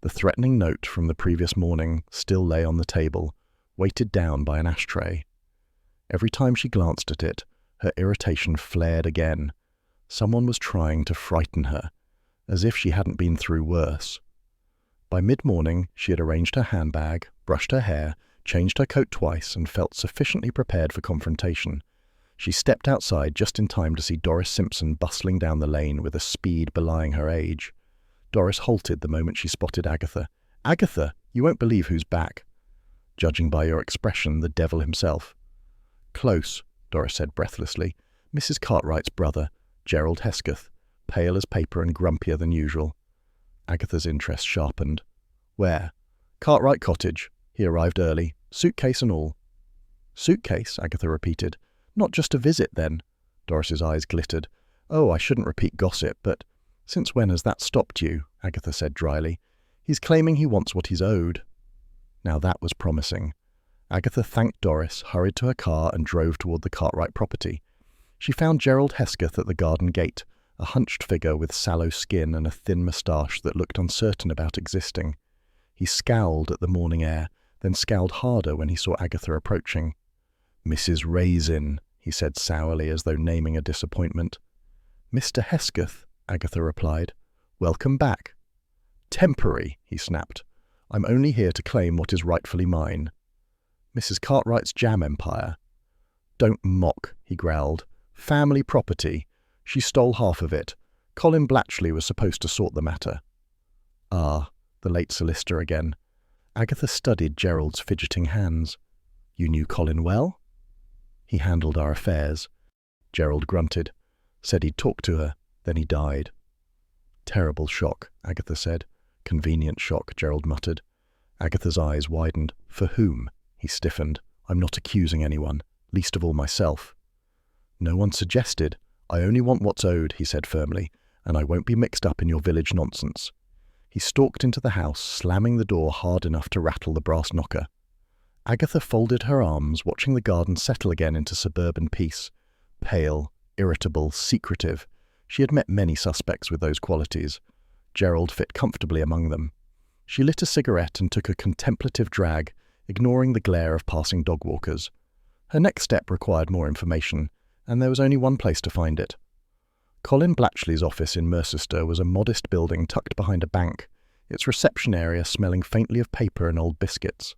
The threatening note from the previous morning still lay on the table, weighted down by an ashtray. Every time she glanced at it, her irritation flared again. Someone was trying to frighten her, as if she hadn't been through worse. By mid-morning, she had arranged her handbag, brushed her hair, changed her coat twice, and felt sufficiently prepared for confrontation. She stepped outside just in time to see Doris Simpson bustling down the lane with a speed belying her age. Doris halted the moment she spotted Agatha. "Agatha, you won't believe who's back." "Judging by your expression, the devil himself." "Close," Doris said breathlessly. "Mrs. Cartwright's brother, Gerald Hesketh, pale as paper and grumpier than usual." Agatha's interest sharpened. "Where?" "Cartwright Cottage. He arrived early, suitcase and all." "Suitcase?" Agatha repeated. "Not just a visit, then?" Doris's eyes glittered. "Oh, I shouldn't repeat gossip, but since when has that stopped you?" Agatha said dryly. "He's claiming he wants what he's owed." Now that was promising. Agatha thanked Doris, hurried to her car, and drove toward the Cartwright property. She found Gerald Hesketh at the garden gate, a hunched figure with sallow skin and a thin moustache that looked uncertain about existing. He scowled at the morning air, then scowled harder when he saw Agatha approaching. "Mrs. Raisin," he said sourly, as though naming a disappointment. "Mr. Hesketh," Agatha replied. "Welcome back." "Temporary," he snapped. "I'm only here to claim what is rightfully mine." "Mrs. Cartwright's jam empire." "Don't mock," he growled. "Family property. She stole half of it. Colin Blatchley was supposed to sort the matter." "Ah," the late solicitor again. Agatha studied Gerald's fidgeting hands. "You knew Colin well?" "He handled our affairs." Gerald grunted. "Said he'd talk to her, then he died." "Terrible shock," Agatha said. "Convenient shock," Gerald muttered. Agatha's eyes widened. "For whom?" He stiffened. "I'm not accusing anyone, least of all myself." "No one suggested. I only want what's owed," he said firmly, "and I won't be mixed up in your village nonsense." He stalked into the house, slamming the door hard enough to rattle the brass knocker. Agatha folded her arms, watching the garden settle again into suburban peace. Pale, irritable, secretive. She had met many suspects with those qualities. Gerald fit comfortably among them. She lit a cigarette and took a contemplative drag, ignoring the glare of passing dog walkers. Her next step required more information, and there was only one place to find it. Colin Blatchley's office in Mercester was a modest building tucked behind a bank, its reception area smelling faintly of paper and old biscuits.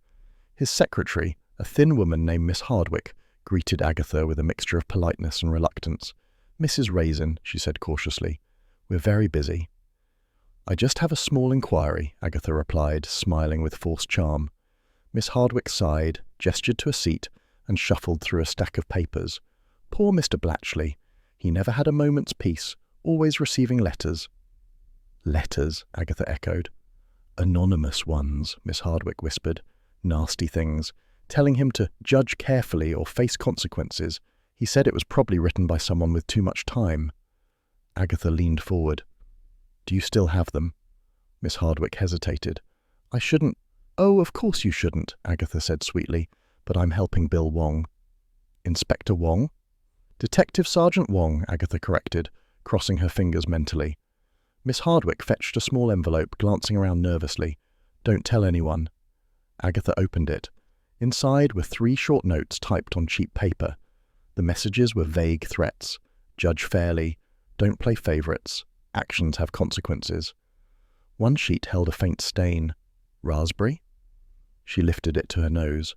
His secretary, a thin woman named Miss Hardwick, greeted Agatha with a mixture of politeness and reluctance. "Mrs. Raisin," she said cautiously, "we're very busy." "I just have a small inquiry," Agatha replied, smiling with forced charm. Miss Hardwick sighed, gestured to a seat, and shuffled through a stack of papers. Poor Mr. Blatchley. He never had a moment's peace, always receiving letters. "Letters," Agatha echoed. "Anonymous ones," Miss Hardwick whispered. "Nasty things, telling him to judge carefully or face consequences. He said it was probably written by someone with too much time." Agatha leaned forward. "Do you still have them?" Miss Hardwick hesitated. "I shouldn't—" "Oh, of course you shouldn't," Agatha said sweetly, "but I'm helping Bill Wong." "Inspector Wong?" "Detective Sergeant Wong," Agatha corrected, crossing her fingers mentally. Miss Hardwick fetched a small envelope, glancing around nervously. "Don't tell anyone." Agatha opened it. Inside were 3 short notes typed on cheap paper. The messages were vague threats. "Judge fairly. Don't play favourites. Actions have consequences." One sheet held a faint stain. Raspberry? She lifted it to her nose.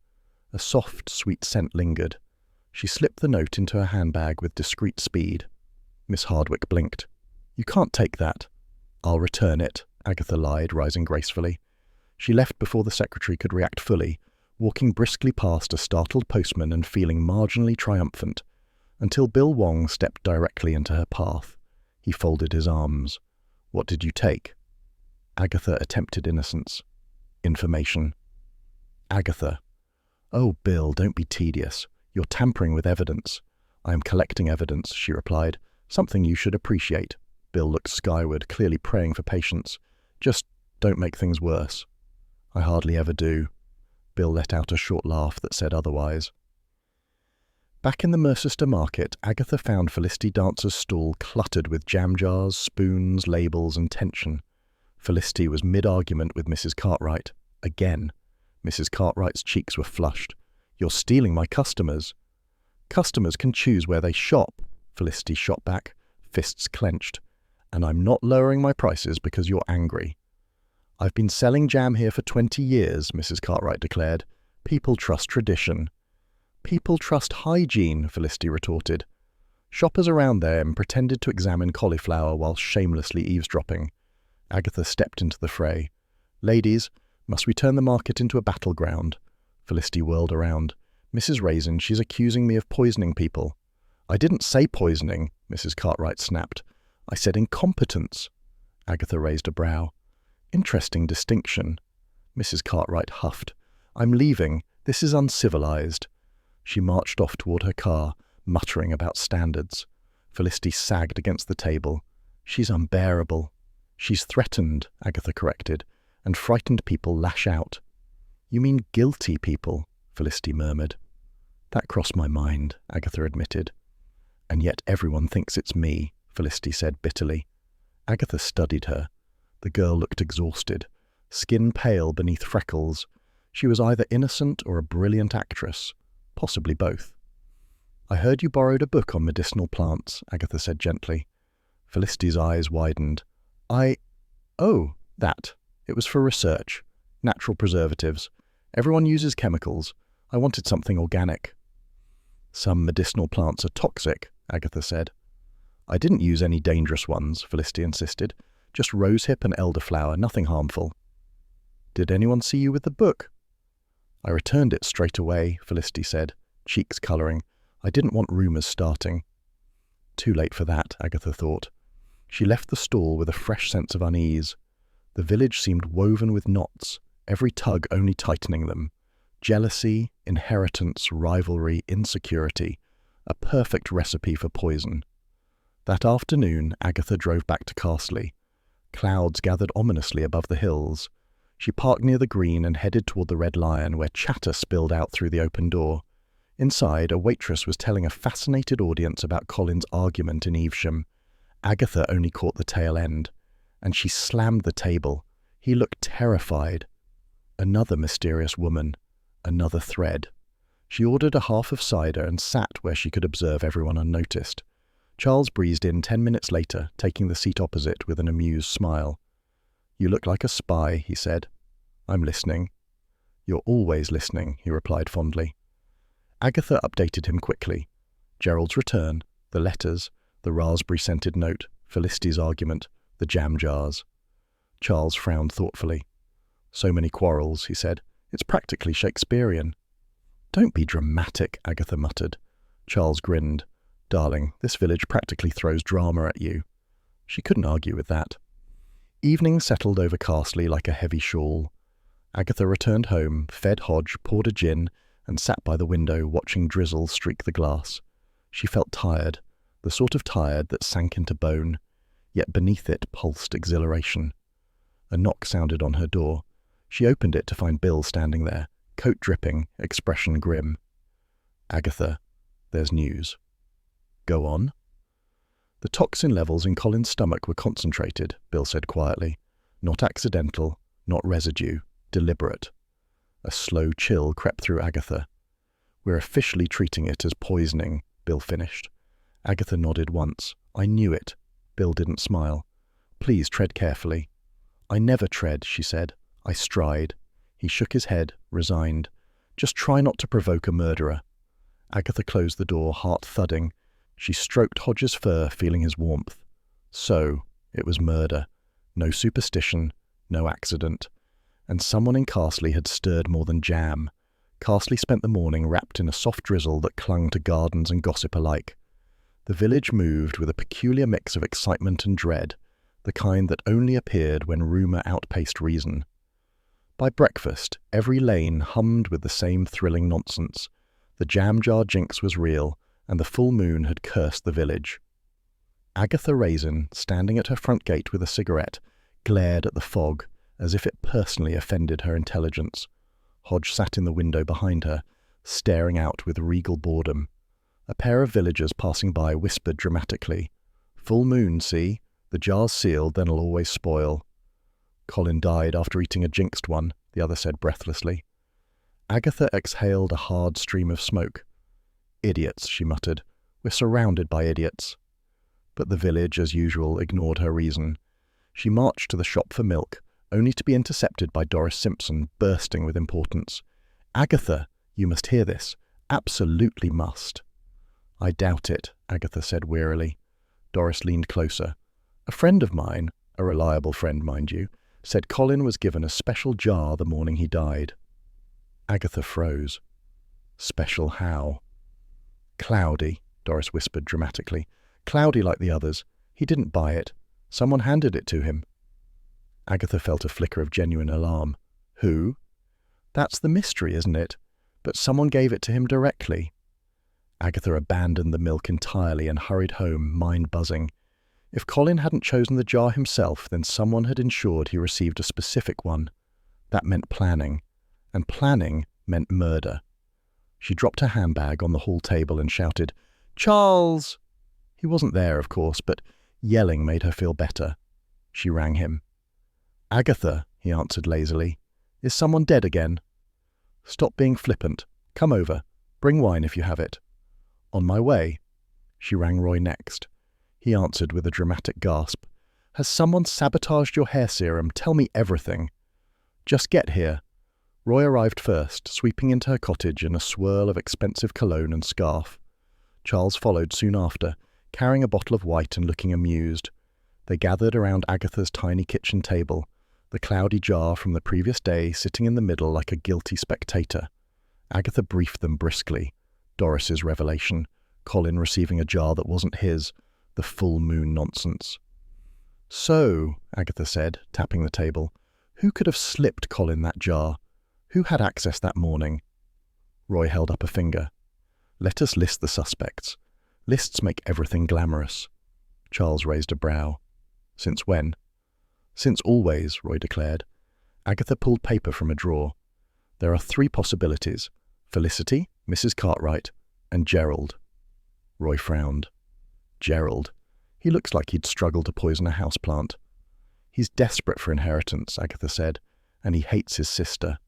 A soft, sweet scent lingered. She slipped the note into her handbag with discreet speed. Miss Hardwick blinked. You can't take that. I'll return it, Agatha lied, rising gracefully. She left before the secretary could react fully, walking briskly past a startled postman and feeling marginally triumphant, until Bill Wong stepped directly into her path. He folded his arms. What did you take? Agatha attempted innocence. Information. Agatha. Oh, Bill, don't be tedious. You're tampering with evidence. I am collecting evidence, she replied. Something you should appreciate. Bill looked skyward, clearly praying for patience. Just don't make things worse. I hardly ever do. Bill let out a short laugh that said otherwise. Back in the Mercester market, Agatha found Felicity Dancer's stall cluttered with jam jars, spoons, labels, and tension. Felicity was mid-argument with Mrs. Cartwright. Again. Mrs. Cartwright's cheeks were flushed. You're stealing my customers. Customers can choose where they shop, Felicity shot back, fists clenched. And I'm not lowering my prices because you're angry. I've been selling jam here for 20 years, Mrs. Cartwright declared. People trust tradition. People trust hygiene, Felicity retorted. Shoppers around there pretended to examine cauliflower while shamelessly eavesdropping. Agatha stepped into the fray. Ladies, must we turn the market into a battleground? Felicity whirled around. Mrs. Raisin, she's accusing me of poisoning people. I didn't say poisoning, Mrs. Cartwright snapped. I said incompetence. Agatha raised a brow. Interesting distinction. Mrs. Cartwright huffed. I'm leaving. This is uncivilized. She marched off toward her car, muttering about standards. Felicity sagged against the table. She's unbearable. She's threatened, Agatha corrected, and frightened people lash out. You mean guilty people, Felicity murmured. That crossed my mind, Agatha admitted. And yet everyone thinks it's me, Felicity said bitterly. Agatha studied her. The girl looked exhausted, skin pale beneath freckles. She was either innocent or a brilliant actress. Possibly both. I heard you borrowed a book on medicinal plants, Agatha said gently. Felicity's eyes widened. Oh, that. It was for research. Natural preservatives. Everyone uses chemicals. I wanted something organic. Some medicinal plants are toxic, Agatha said. I didn't use any dangerous ones, Felicity insisted. Just rosehip and elderflower, nothing harmful. Did anyone see you with the book? I returned it straight away, Felicity said, cheeks colouring. I didn't want rumours starting. Too late for that, Agatha thought. She left the stall with a fresh sense of unease. The village seemed woven with knots, every tug only tightening them. Jealousy, inheritance, rivalry, insecurity. A perfect recipe for poison. That afternoon, Agatha drove back to Carsely. Clouds gathered ominously above the hills. She parked near the green and headed toward the Red Lion, where chatter spilled out through the open door. Inside, a waitress was telling a fascinated audience about Colin's argument in Evesham. Agatha only caught the tail end, and she slammed the table. He looked terrified. Another mysterious woman. Another thread. She ordered a half of cider and sat where she could observe everyone unnoticed. Charles breezed in 10 minutes later, taking the seat opposite with an amused smile. You look like a spy, he said. I'm listening. You're always listening, he replied fondly. Agatha updated him quickly. Gerald's return, the letters, the raspberry-scented note, Felicity's argument, the jam jars. Charles frowned thoughtfully. So many quarrels, he said. It's practically Shakespearean. Don't be dramatic, Agatha muttered. Charles grinned. Darling, this village practically throws drama at you. She couldn't argue with that. Evening settled over Carsely like a heavy shawl. Agatha returned home, fed Hodge, poured a gin, and sat by the window watching drizzle streak the glass. She felt tired, the sort of tired that sank into bone, yet beneath it pulsed exhilaration. A knock sounded on her door. She opened it to find Bill standing there, coat dripping, expression grim. Agatha, there's news. Go on. The toxin levels in Colin's stomach were concentrated, Bill said quietly. Not accidental, not residue, deliberate. A slow chill crept through Agatha. We're officially treating it as poisoning, Bill finished. Agatha nodded once. I knew it. Bill didn't smile. Please tread carefully. I never tread, she said. I stride. He shook his head, resigned. Just try not to provoke a murderer. Agatha closed the door, heart thudding. She stroked Hodge's fur, feeling his warmth. So, it was murder. No superstition, no accident. And someone in Carsely had stirred more than jam. Carsely spent the morning wrapped in a soft drizzle that clung to gardens and gossip alike. The village moved with a peculiar mix of excitement and dread, the kind that only appeared when rumour outpaced reason. By breakfast, every lane hummed with the same thrilling nonsense. The jam jar jinx was real, and the full moon had cursed the village. Agatha Raisin, standing at her front gate with a cigarette, glared at the fog, as if it personally offended her intelligence. Hodge sat in the window behind her, staring out with regal boredom. A pair of villagers passing by whispered dramatically, "Full moon, see? The jar's sealed, then it'll always spoil." "Colin died after eating a jinxed one," the other said breathlessly. Agatha exhaled a hard stream of smoke. "Idiots," she muttered. "We're surrounded by idiots." But the village, as usual, ignored her reason. She marched to the shop for milk, only to be intercepted by Doris Simpson, bursting with importance. "Agatha, you must hear this. Absolutely must." "I doubt it," Agatha said wearily. Doris leaned closer. "A friend of mine, a reliable friend, mind you, said Colin was given a special jar the morning he died." Agatha froze. "Special how?" "Cloudy," Doris whispered dramatically. "Cloudy like the others. He didn't buy it. Someone handed it to him." Agatha felt a flicker of genuine alarm. "Who?" "That's the mystery, isn't it? But someone gave it to him directly." Agatha abandoned the milk entirely and hurried home, mind buzzing. If Colin hadn't chosen the jar himself, then someone had ensured he received a specific one. That meant planning. And planning meant murder. She dropped her handbag on the hall table and shouted, "Charles!" He wasn't there, of course, but yelling made her feel better. She rang him. "Agatha," he answered lazily. "Is someone dead again?" "Stop being flippant. Come over. Bring wine if you have it." "On my way." She rang Roy next. He answered with a dramatic gasp. "Has someone sabotaged your hair serum? Tell me everything." "Just get here." Roy arrived first, sweeping into her cottage in a swirl of expensive cologne and scarf. Charles followed soon after, carrying a bottle of white and looking amused. They gathered around Agatha's tiny kitchen table, the cloudy jar from the previous day sitting in the middle like a guilty spectator. Agatha briefed them briskly. Doris's revelation, Colin receiving a jar that wasn't his, the full moon nonsense. "So," Agatha said, tapping the table, "who could have slipped Colin that jar? Who had access that morning?" Roy held up a finger. "Let us list the suspects. Lists make everything glamorous." Charles raised a brow. "Since when?" "Since always," Roy declared. Agatha pulled paper from a drawer. "There are 3 possibilities. Felicity, Mrs. Cartwright, and Gerald." Roy frowned. "Gerald. He looks like he'd struggle to poison a houseplant." "He's desperate for inheritance," Agatha said, "and he hates his sister."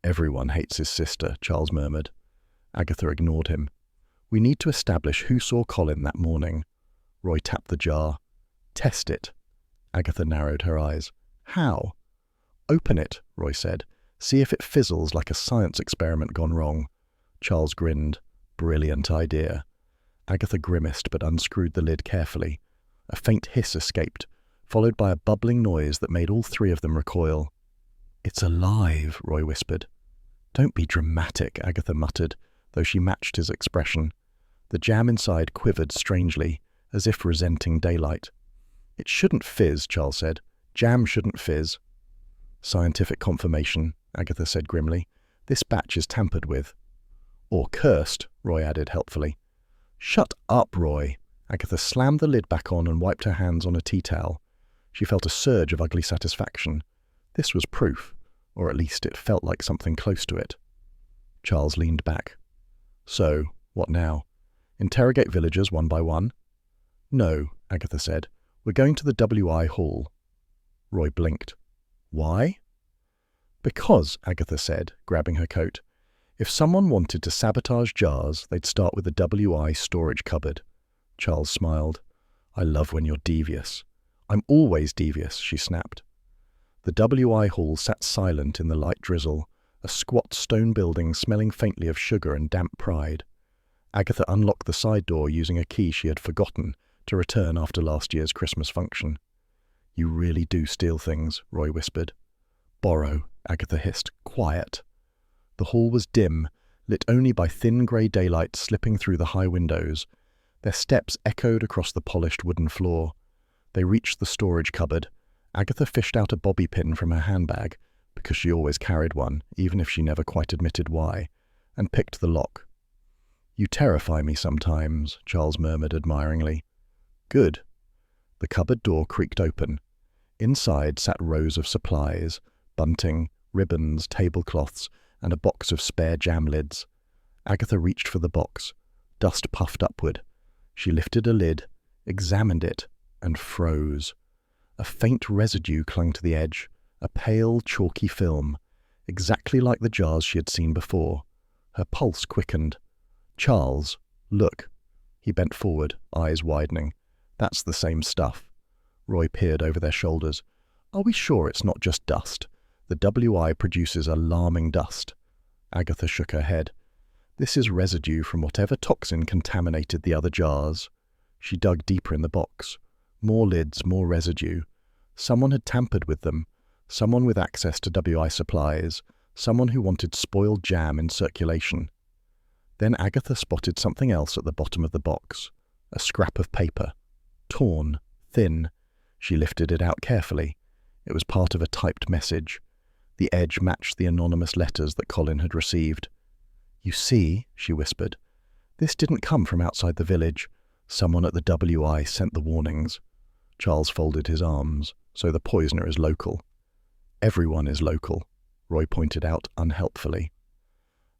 "Everyone hates his sister," Charles murmured. Agatha ignored him. "We need to establish who saw Colin that morning." Roy tapped the jar. "Test it." Agatha narrowed her eyes. "How?" "Open it," Roy said. "See if it fizzles like a science experiment gone wrong." Charles grinned. "Brilliant idea." Agatha grimaced but unscrewed the lid carefully. A faint hiss escaped, followed by a bubbling noise that made all 3 of them recoil. "It's alive," Roy whispered. "Don't be dramatic," Agatha muttered, though she matched his expression. The jam inside quivered strangely, as if resenting daylight. "It shouldn't fizz," Charles said. "Jam shouldn't fizz." "Scientific confirmation," Agatha said grimly. "This batch is tampered with." "Or cursed," Roy added helpfully. "Shut up, Roy." Agatha slammed the lid back on and wiped her hands on a tea towel. She felt a surge of ugly satisfaction. This was proof, or at least it felt like something close to it. Charles leaned back. "So, what now? Interrogate villagers one by one?" "No," Agatha said. "We're going to the WI Hall." Roy blinked. "Why?" "Because," Agatha said, grabbing her coat, "if someone wanted to sabotage jars, they'd start with the WI storage cupboard." Charles smiled. "I love when you're devious." "I'm always devious," she snapped. The WI hall sat silent in the light drizzle, a squat stone building smelling faintly of sugar and damp pride. Agatha unlocked the side door using a key she had forgotten to return after last year's Christmas function. "You really do steal things," Roy whispered. "Borrow," Agatha hissed. "Quiet." The hall was dim, lit only by thin grey daylight slipping through the high windows. Their steps echoed across the polished wooden floor. They reached the storage cupboard. Agatha fished out a bobby pin from her handbag, because she always carried one, even if she never quite admitted why, and picked the lock. "You terrify me sometimes," Charles murmured admiringly. "Good." The cupboard door creaked open. Inside sat rows of supplies, bunting, ribbons, tablecloths, and a box of spare jam lids. Agatha reached for the box. Dust puffed upward. She lifted a lid, examined it, and froze. A faint residue clung to the edge, a pale, chalky film, exactly like the jars she had seen before. Her pulse quickened. "Charles, look." He bent forward, eyes widening. "That's the same stuff." Roy peered over their shoulders. "Are we sure it's not just dust? The WI produces alarming dust." Agatha shook her head. "This is residue from whatever toxin contaminated the other jars." She dug deeper in the box. More lids, more residue. Someone had tampered with them. Someone with access to WI supplies. Someone who wanted spoiled jam in circulation. Then Agatha spotted something else at the bottom of the box. A scrap of paper. Torn, thin. She lifted it out carefully. It was part of a typed message. The edge matched the anonymous letters that Colin had received. "You see," she whispered, "this didn't come from outside the village. Someone at the WI sent the warnings." Charles folded his arms. "So the poisoner is local." "Everyone is local," Roy pointed out unhelpfully.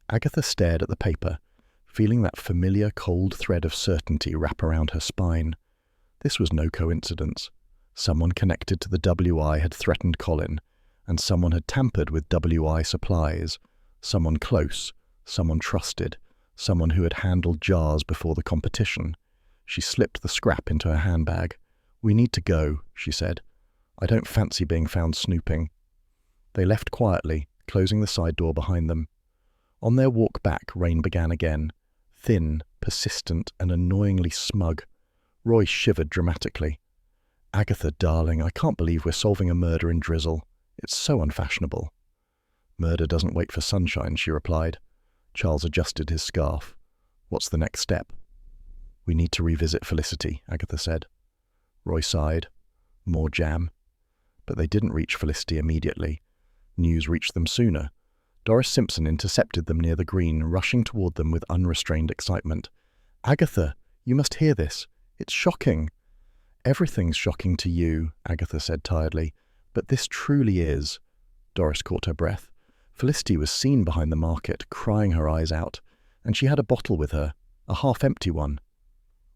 Agatha stared at the paper, feeling that familiar cold thread of certainty wrap around her spine. This was no coincidence. Someone connected to the WI had threatened Colin, and someone had tampered with WI supplies. Someone close, someone trusted, someone who had handled jars before the competition. She slipped the scrap into her handbag. "We need to go," she said. "I don't fancy being found snooping." They left quietly, closing the side door behind them. On their walk back, rain began again, thin, persistent, and annoyingly smug. Roy shivered dramatically. "Agatha, darling, I can't believe we're solving a murder in drizzle. It's so unfashionable." "Murder doesn't wait for sunshine," she replied. Charles adjusted his scarf. "What's the next step?" "We need to revisit Felicity," Agatha said. Roy sighed. More jam. But they didn't reach Felicity immediately. News reached them sooner. Doris Simpson intercepted them near the green, rushing toward them with unrestrained excitement. "Agatha, you must hear this. It's shocking." "Everything's shocking to you," Agatha said tiredly, "but this truly is." Doris caught her breath. Felicity was seen behind the market, crying her eyes out, and she had a bottle with her, a half-empty one.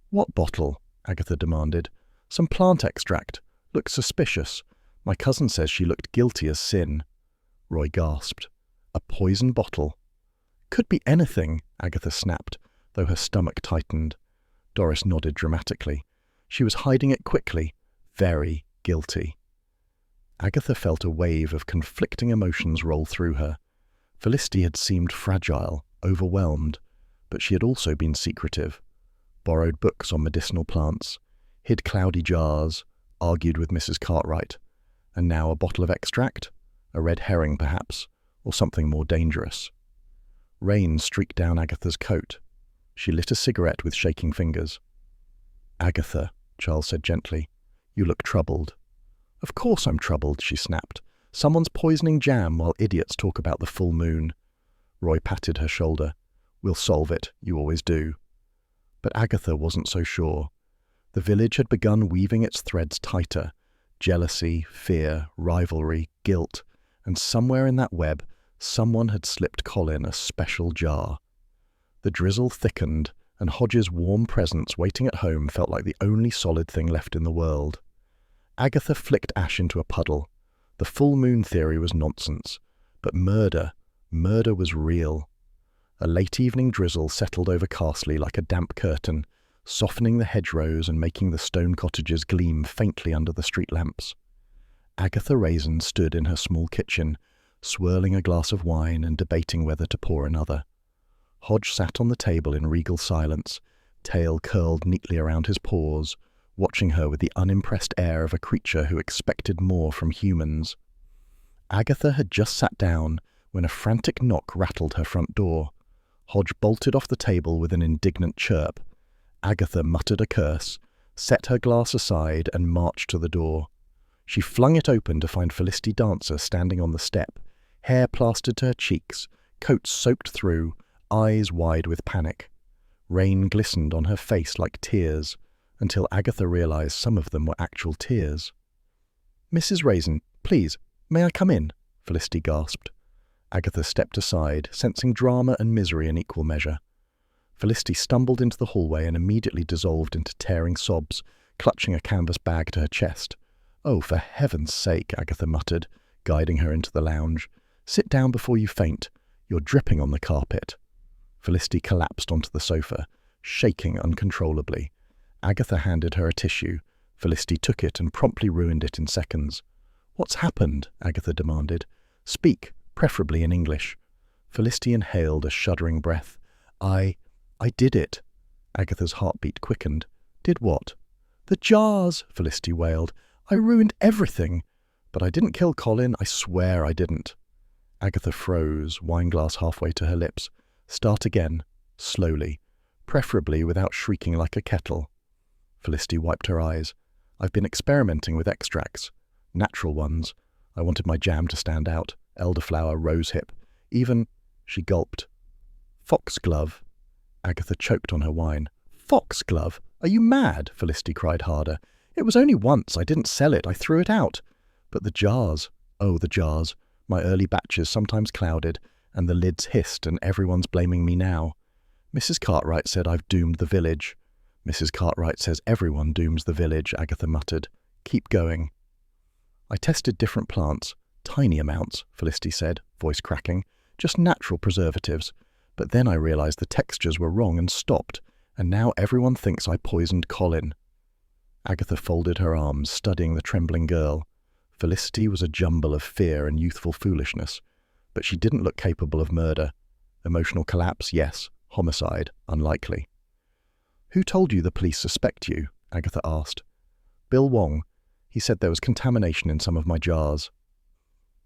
"What bottle?" Agatha demanded. "Some plant extract. Looks suspicious. My cousin says she looked guilty as sin." Roy gasped. "A poison bottle?" "Could be anything," Agatha snapped, though her stomach tightened. Doris nodded dramatically. She was hiding it quickly, very guilty. Agatha felt a wave of conflicting emotions roll through her. Felicity had seemed fragile, overwhelmed, but she had also been secretive. Borrowed books on medicinal plants, hid cloudy jars, argued with Mrs. Cartwright, and now a bottle of extract? A red herring, perhaps, or something more dangerous. Rain streaked down Agatha's coat. She lit a cigarette with shaking fingers. "Agatha," Charles said gently, "you look troubled." "Of course I'm troubled," she snapped. "Someone's poisoning jam while idiots talk about the full moon." Roy patted her shoulder. "We'll solve it, you always do." But Agatha wasn't so sure. The village had begun weaving its threads tighter. Jealousy, fear, rivalry, guilt, and somewhere in that web, someone had slipped Colin a special jar. The drizzle thickened, and Hodge's warm presence waiting at home felt like the only solid thing left in the world. Agatha flicked ash into a puddle. The full moon theory was nonsense. But murder was real. A late evening drizzle settled over Carsely like a damp curtain, softening the hedgerows and making the stone cottages gleam faintly under the street lamps. Agatha Raisin stood in her small kitchen, swirling a glass of wine and debating whether to pour another. Hodge sat on the table in regal silence, tail curled neatly around his paws, watching her with the unimpressed air of a creature who expected more from humans. Agatha had just sat down when a frantic knock rattled her front door. Hodge bolted off the table with an indignant chirp. Agatha muttered a curse, set her glass aside, and marched to the door. She flung it open to find Felicity Dancer standing on the step, hair plastered to her cheeks, coat soaked through, eyes wide with panic. Rain glistened on her face like tears, until Agatha realized some of them were actual tears. "Mrs. Raisin, please, may I come in?" Felicity gasped. Agatha stepped aside, sensing drama and misery in equal measure. Felicity stumbled into the hallway and immediately dissolved into tearing sobs, clutching a canvas bag to her chest. "Oh, for heaven's sake," Agatha muttered, guiding her into the lounge. "Sit down before you faint. You're dripping on the carpet." Felicity collapsed onto the sofa, shaking uncontrollably. Agatha handed her a tissue. Felicity took it and promptly ruined it in seconds. "What's happened?" Agatha demanded. "Speak, preferably in English." Felicity inhaled a shuddering breath. I did it." Agatha's heartbeat quickened. "Did what?" "The jars," Felicity wailed. "I ruined everything. But I didn't kill Colin, I swear I didn't." Agatha froze, wineglass halfway to her lips. "Start again, slowly, preferably without shrieking like a kettle." Felicity wiped her eyes. "I've been experimenting with extracts. Natural ones. I wanted my jam to stand out. Elderflower, rosehip. Even—" She gulped. "Foxglove." Agatha choked on her wine. "Foxglove? Are you mad?" Felicity cried harder. "It was only once. I didn't sell it. I threw it out. But the jars. Oh, the jars. My early batches sometimes clouded, and the lids hissed, and everyone's blaming me now. Mrs. Cartwright said I've doomed the village." "Mrs. Cartwright says everyone dooms the village," Agatha muttered. "Keep going." "I tested different plants. Tiny amounts," Felicity said, voice cracking. "Just natural preservatives. But then I realized the textures were wrong and stopped, and now everyone thinks I poisoned Colin." Agatha folded her arms, studying the trembling girl. Felicity was a jumble of fear and youthful foolishness, but she didn't look capable of murder. Emotional collapse, yes. Homicide, unlikely. "Who told you the police suspect you?" Agatha asked. "Bill Wong. He said there was contamination in some of my jars."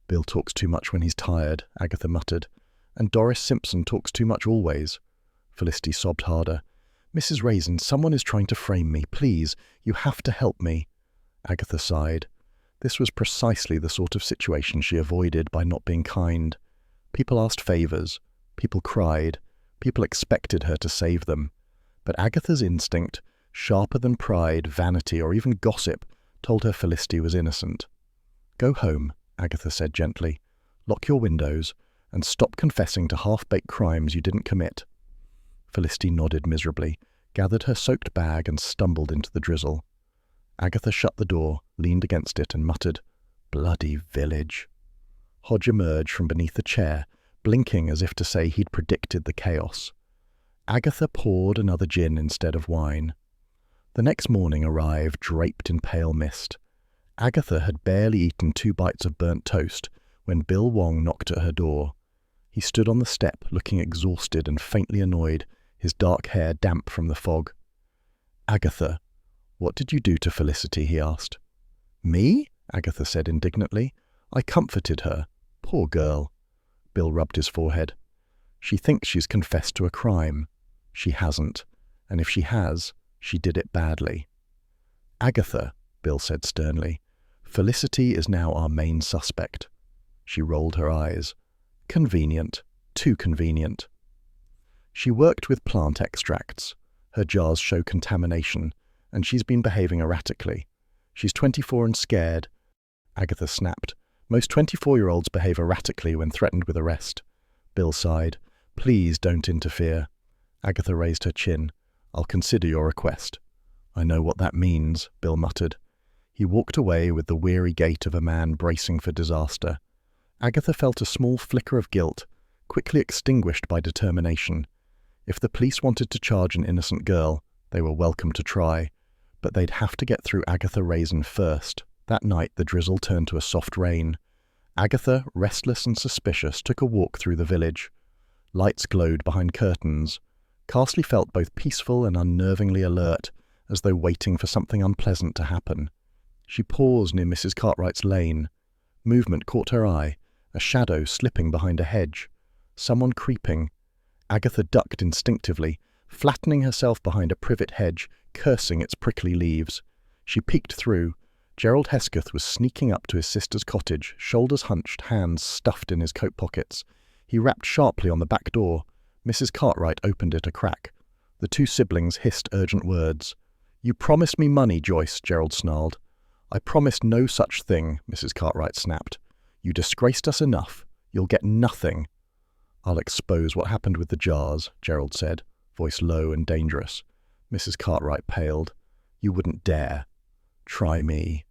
"Bill talks too much when he's tired," Agatha muttered. "And Doris Simpson talks too much always." Felicity sobbed harder. "Mrs. Raisin, someone is trying to frame me. Please, you have to help me." Agatha sighed. This was precisely the sort of situation she avoided by not being kind. People asked favors. People cried. People expected her to save them. But Agatha's instinct, sharper than pride, vanity, or even gossip, told her Felicity was innocent. "Go home," Agatha said gently. "Lock your windows, and stop confessing to half-baked crimes you didn't commit." Felicity nodded miserably, gathered her soaked bag, and stumbled into the drizzle. Agatha shut the door, leaned against it, and muttered, "Bloody village." Hodge emerged from beneath a chair, blinking as if to say he'd predicted the chaos. Agatha poured another gin instead of wine. The next morning arrived draped in pale mist. Agatha had barely eaten 2 bites of burnt toast when Bill Wong knocked at her door. He stood on the step, looking exhausted and faintly annoyed, his dark hair damp from the fog. "Agatha, what did you do to Felicity?" he asked. "Me?" Agatha said indignantly. "I comforted her. Poor girl." Bill rubbed his forehead. "She thinks she's confessed to a crime. She hasn't. And if she has, she did it badly." "Agatha," Bill said sternly, "Felicity is now our main suspect." She rolled her eyes. "Convenient. Too convenient." "She worked with plant extracts. Her jars show contamination, and she's been behaving erratically. She's 24 and scared." Agatha snapped. "Most 24-year-olds behave erratically when threatened with arrest." Bill sighed. "Please don't interfere." Agatha raised her chin. "I'll consider your request." "I know what that means," Bill muttered. He walked away with the weary gait of a man bracing for disaster. Agatha felt a small flicker of guilt, quickly extinguished by determination. If the police wanted to charge an innocent girl, they were welcome to try, but they'd have to get through Agatha Raisin first. That night the drizzle turned to a soft rain. Agatha, restless and suspicious, took a walk through the village. Lights glowed behind curtains. Carsely felt both peaceful and unnervingly alert, as though waiting for something unpleasant to happen. She paused near Mrs. Cartwright's lane. Movement caught her eye, a shadow slipping behind a hedge. Someone creeping. Agatha ducked instinctively, flattening herself behind a privet hedge, cursing its prickly leaves. She peeked through. Gerald Hesketh was sneaking up to his sister's cottage, shoulders hunched, hands stuffed in his coat pockets. He rapped sharply on the back door. Mrs. Cartwright opened it a crack. The two siblings hissed urgent words. "You promised me money, Joyce," Gerald snarled. "I promised no such thing," Mrs. Cartwright snapped. "You disgraced us enough. You'll get nothing." "I'll expose what happened with the jars," Gerald said, voice low and dangerous. Mrs. Cartwright paled. "You wouldn't dare." "Try me."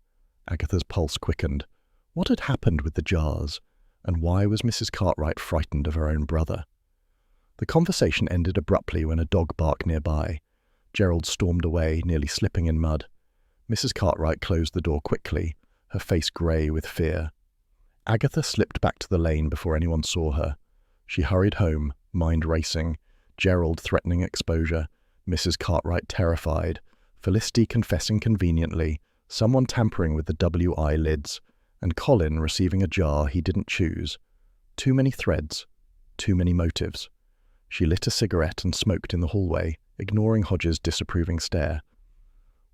Agatha's pulse quickened. What had happened with the jars? And why was Mrs. Cartwright frightened of her own brother? The conversation ended abruptly when a dog barked nearby. Gerald stormed away, nearly slipping in mud. Mrs. Cartwright closed the door quickly, her face grey with fear. Agatha slipped back to the lane before anyone saw her. She hurried home, mind racing, Gerald threatening exposure, Mrs. Cartwright terrified, Felicity confessing conveniently, someone tampering with the WI lids, and Colin receiving a jar he didn't choose. Too many threads, too many motives. She lit a cigarette and smoked in the hallway, ignoring Hodge's disapproving stare.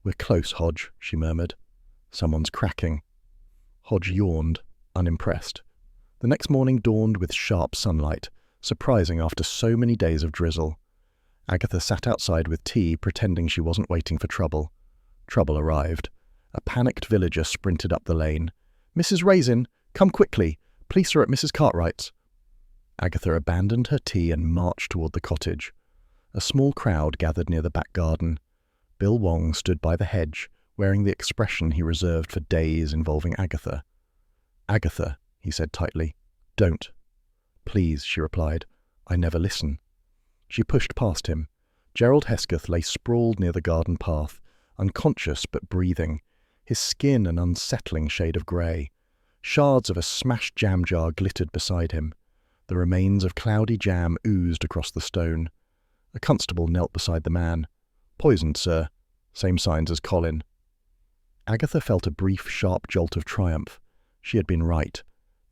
"We're close, Hodge," she murmured. "Someone's cracking." Hodge yawned, unimpressed. The next morning dawned with sharp sunlight, surprising after so many days of drizzle. Agatha sat outside with tea, pretending she wasn't waiting for trouble. Trouble arrived. A panicked villager sprinted up the lane. "Mrs. Raisin, come quickly. Police are at Mrs. Cartwright's." Agatha abandoned her tea and marched toward the cottage. A small crowd gathered near the back garden. Bill Wong stood by the hedge, wearing the expression he reserved for days involving Agatha. "Agatha," he said tightly. "Don't." "Please," she replied. "I never listen." She pushed past him. Gerald Hesketh lay sprawled near the garden path, unconscious but breathing, his skin an unsettling shade of grey. Shards of a smashed jam jar glittered beside him. The remains of cloudy jam oozed across the stone. A constable knelt beside the man. "Poisoned, sir. Same signs as Colin." Agatha felt a brief, sharp jolt of triumph. She had been right.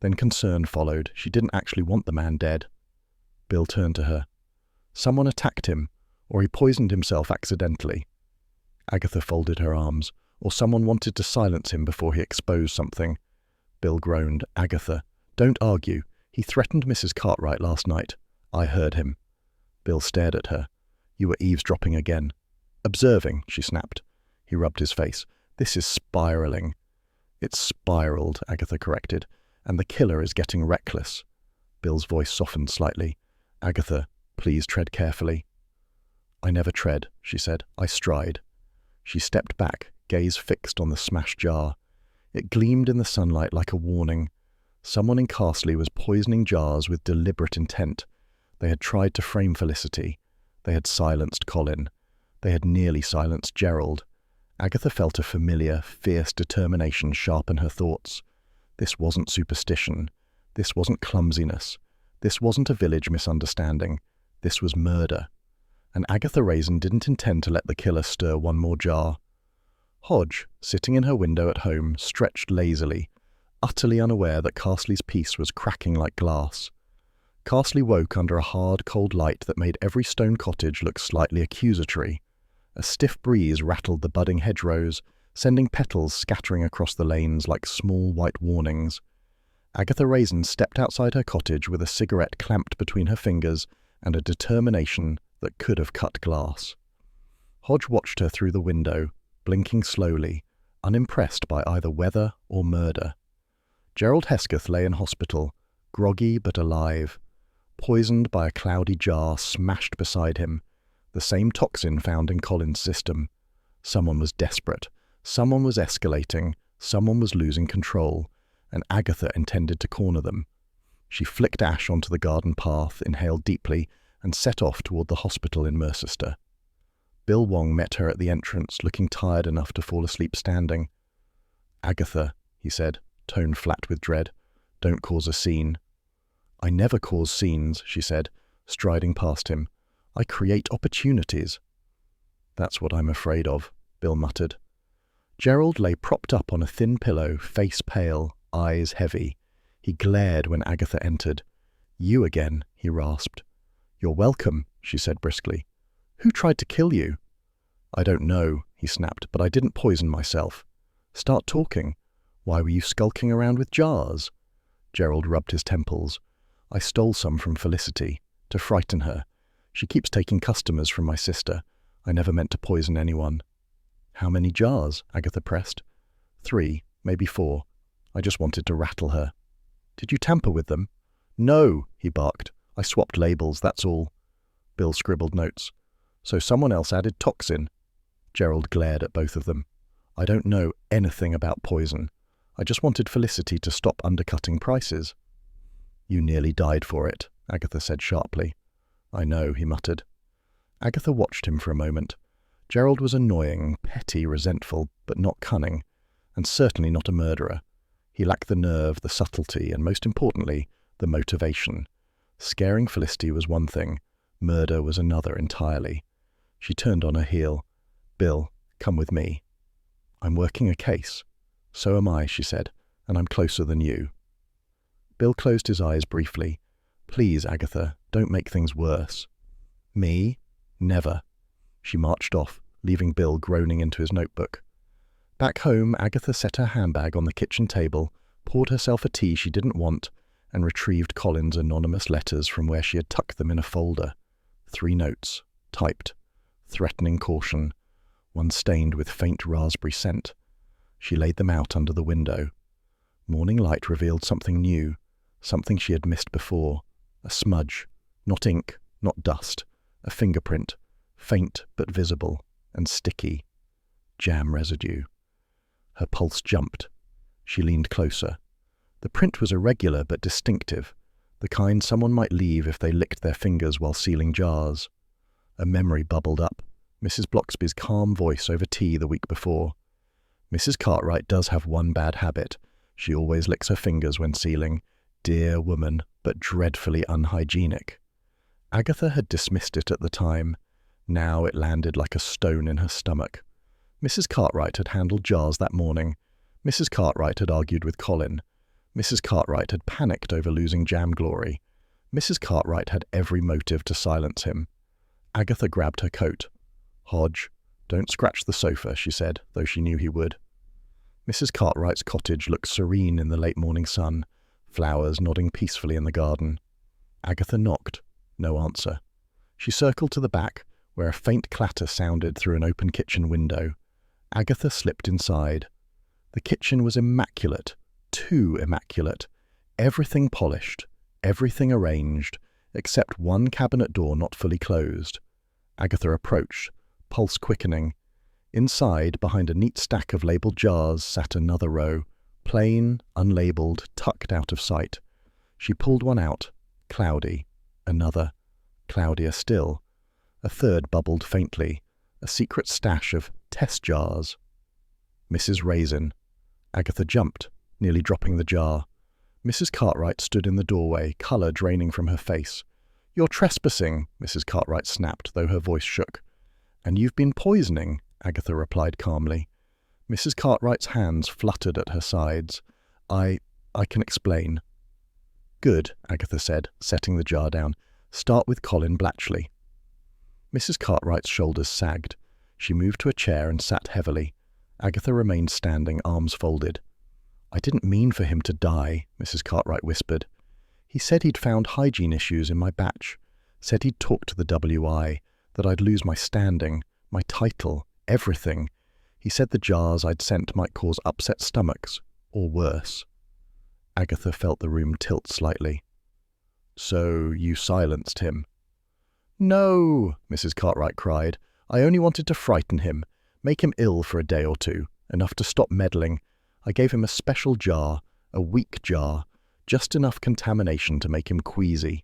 Then concern followed. She didn't actually want the man dead. Bill turned to her. "Someone attacked him, or he poisoned himself accidentally." Agatha folded her arms. "Or someone wanted to silence him before he exposed something." Bill groaned. "Agatha, don't argue. He threatened Mrs. Cartwright last night. I heard him." Bill stared at her. "You were eavesdropping again." "Observing," she snapped. He rubbed his face. "This is spiraling." "It's spiraled," Agatha corrected, "and the killer is getting reckless." Bill's voice softened slightly. "Agatha, please tread carefully." "I never tread," she said. "I stride." She stepped back, gaze fixed on the smashed jar. It gleamed in the sunlight like a warning. Someone in Carsely was poisoning jars with deliberate intent. They had tried to frame Felicity. They had silenced Colin. They had nearly silenced Gerald. Agatha felt a familiar, fierce determination sharpen her thoughts. This wasn't superstition. This wasn't clumsiness. This wasn't a village misunderstanding. This was murder. And Agatha Raisin didn't intend to let the killer stir one more jar. Hodge, sitting in her window at home, stretched lazily, utterly unaware that Carsely's peace was cracking like glass. Carsely woke under a hard, cold light that made every stone cottage look slightly accusatory. A stiff breeze rattled the budding hedgerows, sending petals scattering across the lanes like small white warnings. Agatha Raisin stepped outside her cottage with a cigarette clamped between her fingers and a determination that could have cut glass. Hodge watched her through the window, blinking slowly, unimpressed by either weather or murder. Gerald Hesketh lay in hospital, groggy but alive, poisoned by a cloudy jar smashed beside him, the same toxin found in Colin's system. Someone was desperate, someone was escalating, someone was losing control, and Agatha intended to corner them. She flicked ash onto the garden path, inhaled deeply, and set off toward the hospital in Mercester. Bill Wong met her at the entrance, looking tired enough to fall asleep standing. "Agatha," he said, tone flat with dread, "don't cause a scene." "I never cause scenes," she said, striding past him. "I create opportunities." "That's what I'm afraid of," Bill muttered. Gerald lay propped up on a thin pillow, face pale, eyes heavy. He glared when Agatha entered. "You again," he rasped. "You're welcome," she said briskly. "Who tried to kill you?" "I don't know," he snapped, "but I didn't poison myself." "Start talking. Why were you skulking around with jars?" Gerald rubbed his temples. "I stole some from Felicity, to frighten her. She keeps taking customers from my sister. I never meant to poison anyone." "How many jars?" Agatha pressed. 3, maybe 4. I just wanted to rattle her." "Did you tamper with them?" "No," he barked. "I swapped labels, that's all." Bill scribbled notes. "So someone else added toxin." Gerald glared at both of them. "I don't know anything about poison. I just wanted Felicity to stop undercutting prices." "You nearly died for it," Agatha said sharply. "I know," he muttered. Agatha watched him for a moment. Gerald was annoying, petty, resentful, but not cunning, and certainly not a murderer. He lacked the nerve, the subtlety, and most importantly, the motivation. Scaring Felicity was one thing, murder was another entirely. She turned on her heel. "Bill, come with me." "I'm working a case." "So am I," she said, "and I'm closer than you." Bill closed his eyes briefly. "Please, Agatha, don't make things worse." "Me? Never." She marched off, leaving Bill groaning into his notebook. Back home, Agatha set her handbag on the kitchen table, poured herself a tea she didn't want, and retrieved Colin's anonymous letters from where she had tucked them in a folder. 3 notes, typed. Threatening caution. One stained with faint raspberry scent. She laid them out under the window. Morning light revealed something new, something she had missed before. A smudge. Not ink, not dust. A fingerprint. Faint but visible, and sticky. Jam residue. Her pulse jumped. She leaned closer. The print was irregular but distinctive, the kind someone might leave if they licked their fingers while sealing jars. A memory bubbled up, Mrs. Bloxby's calm voice over tea the week before. "Mrs. Cartwright does have one bad habit. She always licks her fingers when sealing. Dear woman, but dreadfully unhygienic." Agatha had dismissed it at the time. Now it landed like a stone in her stomach. Mrs. Cartwright had handled jars that morning. Mrs. Cartwright had argued with Colin. Mrs. Cartwright had panicked over losing Jam Glory. Mrs. Cartwright had every motive to silence him. Agatha grabbed her coat. "Hodge, don't scratch the sofa," she said, though she knew he would. Mrs. Cartwright's cottage looked serene in the late morning sun, flowers nodding peacefully in the garden. Agatha knocked. No answer. She circled to the back, where a faint clatter sounded through an open kitchen window. Agatha slipped inside. The kitchen was immaculate, too immaculate. Everything polished, everything arranged, except one cabinet door not fully closed. Agatha approached, pulse quickening. Inside, behind a neat stack of labelled jars, sat another row, plain, unlabelled, tucked out of sight. She pulled one out, cloudy. Another, cloudier still. A third bubbled faintly, a secret stash of test jars. Mrs. Raisin. Agatha jumped, nearly dropping the jar. Mrs. Cartwright stood in the doorway, colour draining from her face. "You're trespassing," Mrs. Cartwright snapped, though her voice shook. "And you've been poisoning," Agatha replied calmly. Mrs. Cartwright's hands fluttered at her sides. I can explain." "Good," Agatha said, setting the jar down. "Start with Colin Blatchley." Mrs. Cartwright's shoulders sagged. She moved to a chair and sat heavily. Agatha remained standing, arms folded. "I didn't mean for him to die," Mrs. Cartwright whispered. "He said he'd found hygiene issues in my batch. Said he'd talked to the WI, that I'd lose my standing, my title, everything. He said the jars I'd sent might cause upset stomachs, or worse." Agatha felt the room tilt slightly. "So you silenced him?" "No," Mrs. Cartwright cried. "I only wanted to frighten him, make him ill for a day or 2, enough to stop meddling. I gave him a special jar, a weak jar, just enough contamination to make him queasy."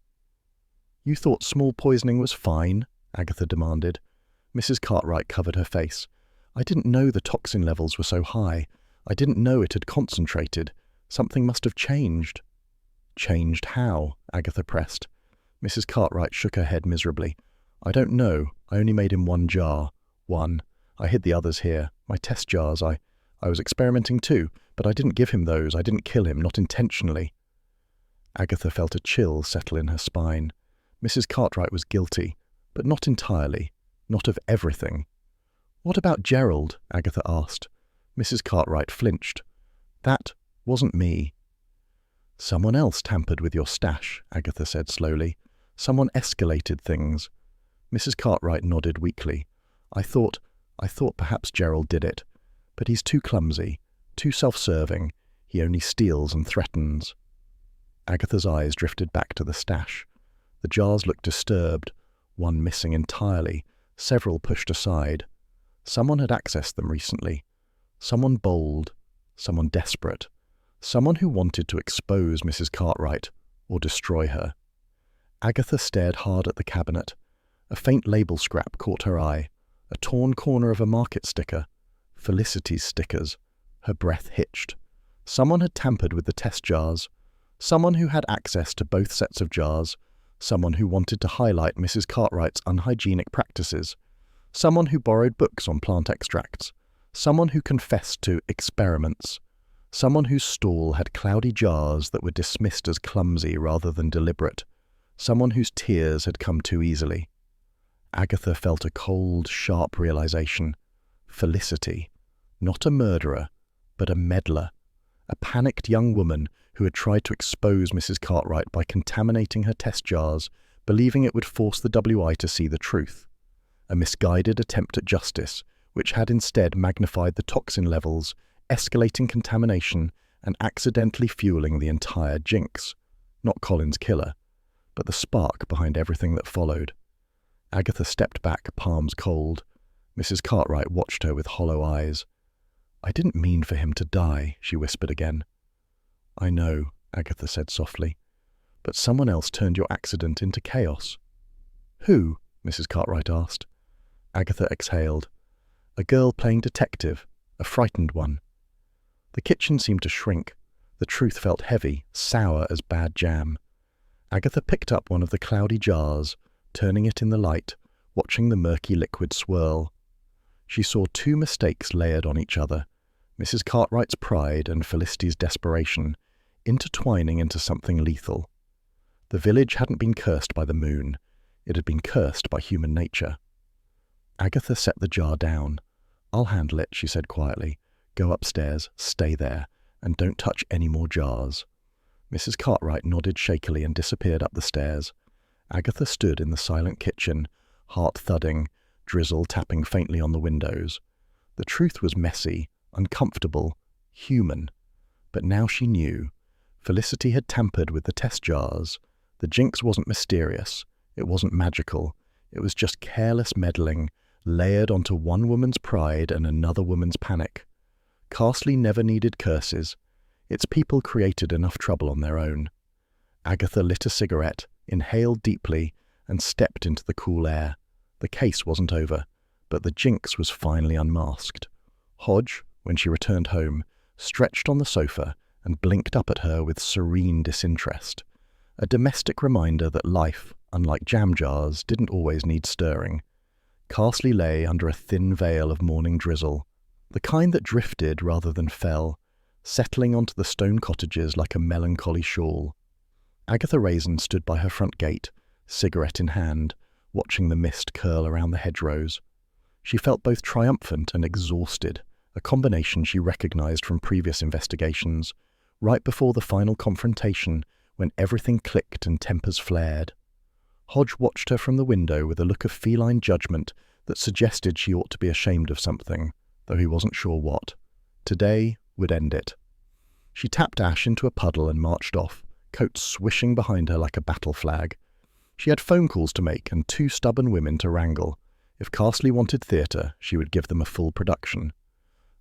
"You thought small poisoning was fine?" Agatha demanded. Mrs. Cartwright covered her face. "I didn't know the toxin levels were so high. I didn't know it had concentrated. Something must have changed. Changed how? Agatha pressed. Mrs. Cartwright shook her head miserably. I don't know. I only made him one jar. One. I hid the others here. My test jars. I was experimenting too, but I didn't give him those. I didn't kill him, not intentionally. Agatha felt a chill settle in her spine. Mrs. Cartwright was guilty, but not entirely. Not of everything. What about Gerald? Agatha asked. Mrs. Cartwright flinched. That wasn't me. Someone else tampered with your stash, Agatha said slowly. Someone escalated things. Mrs. Cartwright nodded weakly. I thought perhaps Gerald did it. But he's too clumsy, too self-serving. He only steals and threatens. Agatha's eyes drifted back to the stash. The jars looked disturbed, one missing entirely, several pushed aside. Someone had accessed them recently. Someone bold, someone desperate, someone who wanted to expose Mrs. Cartwright or destroy her. Agatha stared hard at the cabinet. A faint label scrap caught her eye, a torn corner of a market sticker. Felicity's stickers. Her breath hitched. Someone had tampered with the test jars. Someone who had access to both sets of jars. Someone who wanted to highlight Mrs. Cartwright's unhygienic practices. Someone who borrowed books on plant extracts. Someone who confessed to experiments. Someone whose stall had cloudy jars that were dismissed as clumsy rather than deliberate. Someone whose tears had come too easily. Agatha felt a cold, sharp realization. Felicity. Not a murderer, but a meddler. A panicked young woman who had tried to expose Mrs. Cartwright by contaminating her test jars, believing it would force the WI to see the truth. A misguided attempt at justice, which had instead magnified the toxin levels, escalating contamination, and accidentally fueling the entire Jinx. Not Colin's killer, but the spark behind everything that followed. Agatha stepped back, palms cold. Mrs. Cartwright watched her with hollow eyes. I didn't mean for him to die, she whispered again. I know, Agatha said softly, but someone else turned your accident into chaos. Who? Mrs. Cartwright asked. Agatha exhaled. A girl playing detective, a frightened one. The kitchen seemed to shrink. The truth felt heavy, sour as bad jam. Agatha picked up one of the cloudy jars, turning it in the light, watching the murky liquid swirl. She saw two mistakes layered on each other, Mrs. Cartwright's pride and Felicity's desperation, intertwining into something lethal. The village hadn't been cursed by the moon. It had been cursed by human nature. Agatha set the jar down. I'll handle it, she said quietly. Go upstairs, stay there, and don't touch any more jars. Mrs. Cartwright nodded shakily and disappeared up the stairs. Agatha stood in the silent kitchen, heart thudding, drizzle tapping faintly on the windows. The truth was messy, uncomfortable, human. But now she knew. Felicity had tampered with the test jars. The Jinx wasn't mysterious. It wasn't magical. It was just careless meddling, layered onto one woman's pride and another woman's panic. Carsely never needed curses. Its people created enough trouble on their own. Agatha lit a cigarette, inhaled deeply, and stepped into the cool air. The case wasn't over, but the Jinx was finally unmasked. Hodge, when she returned home, stretched on the sofa and blinked up at her with serene disinterest. A domestic reminder that life, unlike jam jars, didn't always need stirring. Carsely lay under a thin veil of morning drizzle, the kind that drifted rather than fell, settling onto the stone cottages like a melancholy shawl. Agatha Raisin stood by her front gate, cigarette in hand, watching the mist curl around the hedgerows. She felt both triumphant and exhausted, a combination she recognized from previous investigations, right before the final confrontation when everything clicked and tempers flared. Hodge watched her from the window with a look of feline judgment that suggested she ought to be ashamed of something, though he wasn't sure what. Today would end it. She tapped ash into a puddle and marched off, coat swishing behind her like a battle flag. She had phone calls to make and 2 stubborn women to wrangle. If Carsely wanted theatre, she would give them a full production.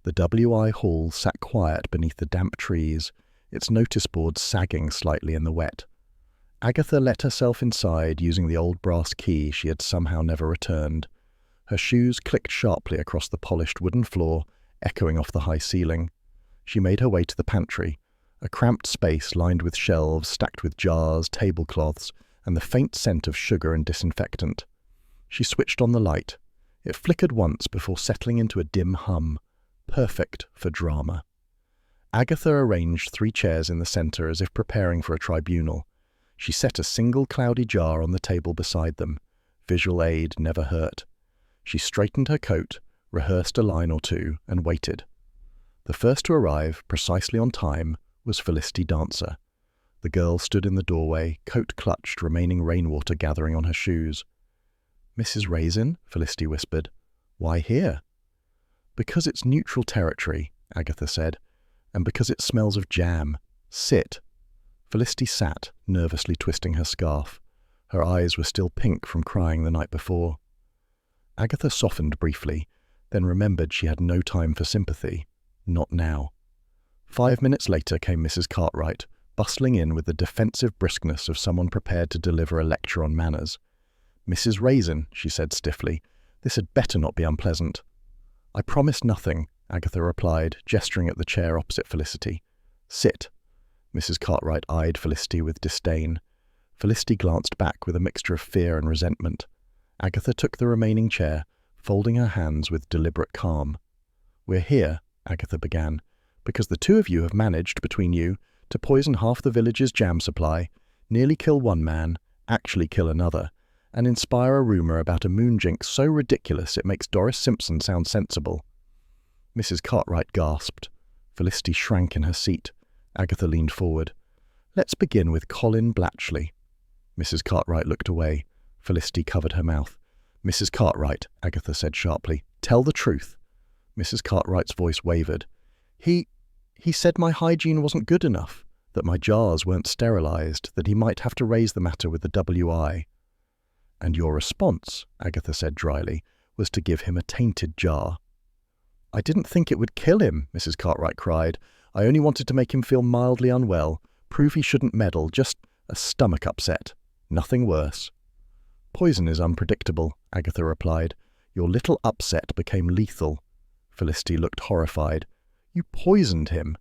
The WI hall sat quiet beneath the damp trees, its notice boards sagging slightly in the wet. Agatha let herself inside using the old brass key she had somehow never returned. Her shoes clicked sharply across the polished wooden floor, echoing off the high ceiling. She made her way to the pantry, a cramped space lined with shelves stacked with jars, tablecloths, and the faint scent of sugar and disinfectant. She switched on the light. It flickered once before settling into a dim hum, perfect for drama. Agatha arranged 3 chairs in the centre as if preparing for a tribunal. She set a single cloudy jar on the table beside them. Visual aid never hurt. She straightened her coat, rehearsed a line or two, and waited. The first to arrive, precisely on time, was Felicity Dancer. The girl stood in the doorway, coat clutched, remaining rainwater gathering on her shoes. "Mrs. Raisin," Felicity whispered. "Why here?" "Because it's neutral territory," Agatha said, "and because it smells of jam. Sit." Felicity sat, nervously twisting her scarf. Her eyes were still pink from crying the night before. Agatha softened briefly, then remembered she had no time for sympathy. Not now. 5 minutes later came Mrs. Cartwright, bustling in with the defensive briskness of someone prepared to deliver a lecture on manners. "Mrs. Raisin," she said stiffly, "this had better not be unpleasant." "I promise nothing," Agatha replied, gesturing at the chair opposite Felicity. "Sit." Mrs. Cartwright eyed Felicity with disdain. Felicity glanced back with a mixture of fear and resentment. Agatha took the remaining chair, folding her hands with deliberate calm. "We're here," Agatha began, "because the 2 of you have managed, between you, to poison half the village's jam supply, nearly kill one man, actually kill another, and inspire a rumour about a moon jinx so ridiculous it makes Doris Simpson sound sensible." Mrs. Cartwright gasped. Felicity shrank in her seat. Agatha leaned forward. "Let's begin with Colin Blatchley." Mrs. Cartwright looked away. Felicity covered her mouth. "Mrs. Cartwright," Agatha said sharply, "tell the truth." Mrs. Cartwright's voice wavered. He said my hygiene wasn't good enough, that my jars weren't sterilized, that he might have to raise the matter with the WI. "And your response," Agatha said dryly, "was to give him a tainted jar." "I didn't think it would kill him," Mrs. Cartwright cried. "I only wanted to make him feel mildly unwell, prove he shouldn't meddle, just a stomach upset. Nothing worse." "Poison is unpredictable," Agatha replied. "Your little upset became lethal." Felicity looked horrified. "You poisoned him."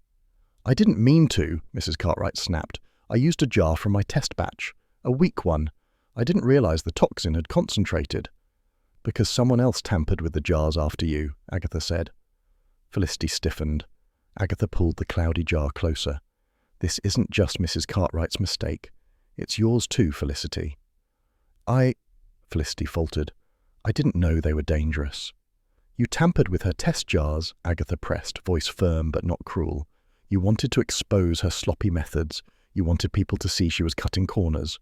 "I didn't mean to," Mrs. Cartwright snapped. "I used a jar from my test batch. A weak one. I didn't realize the toxin had concentrated." "Because someone else tampered with the jars after you," Agatha said. Felicity stiffened. Agatha pulled the cloudy jar closer. "This isn't just Mrs. Cartwright's mistake. It's yours too, Felicity." Felicity faltered. "I didn't know they were dangerous." "You tampered with her test jars," Agatha pressed, voice firm but not cruel. "You wanted to expose her sloppy methods. You wanted people to see she was cutting corners."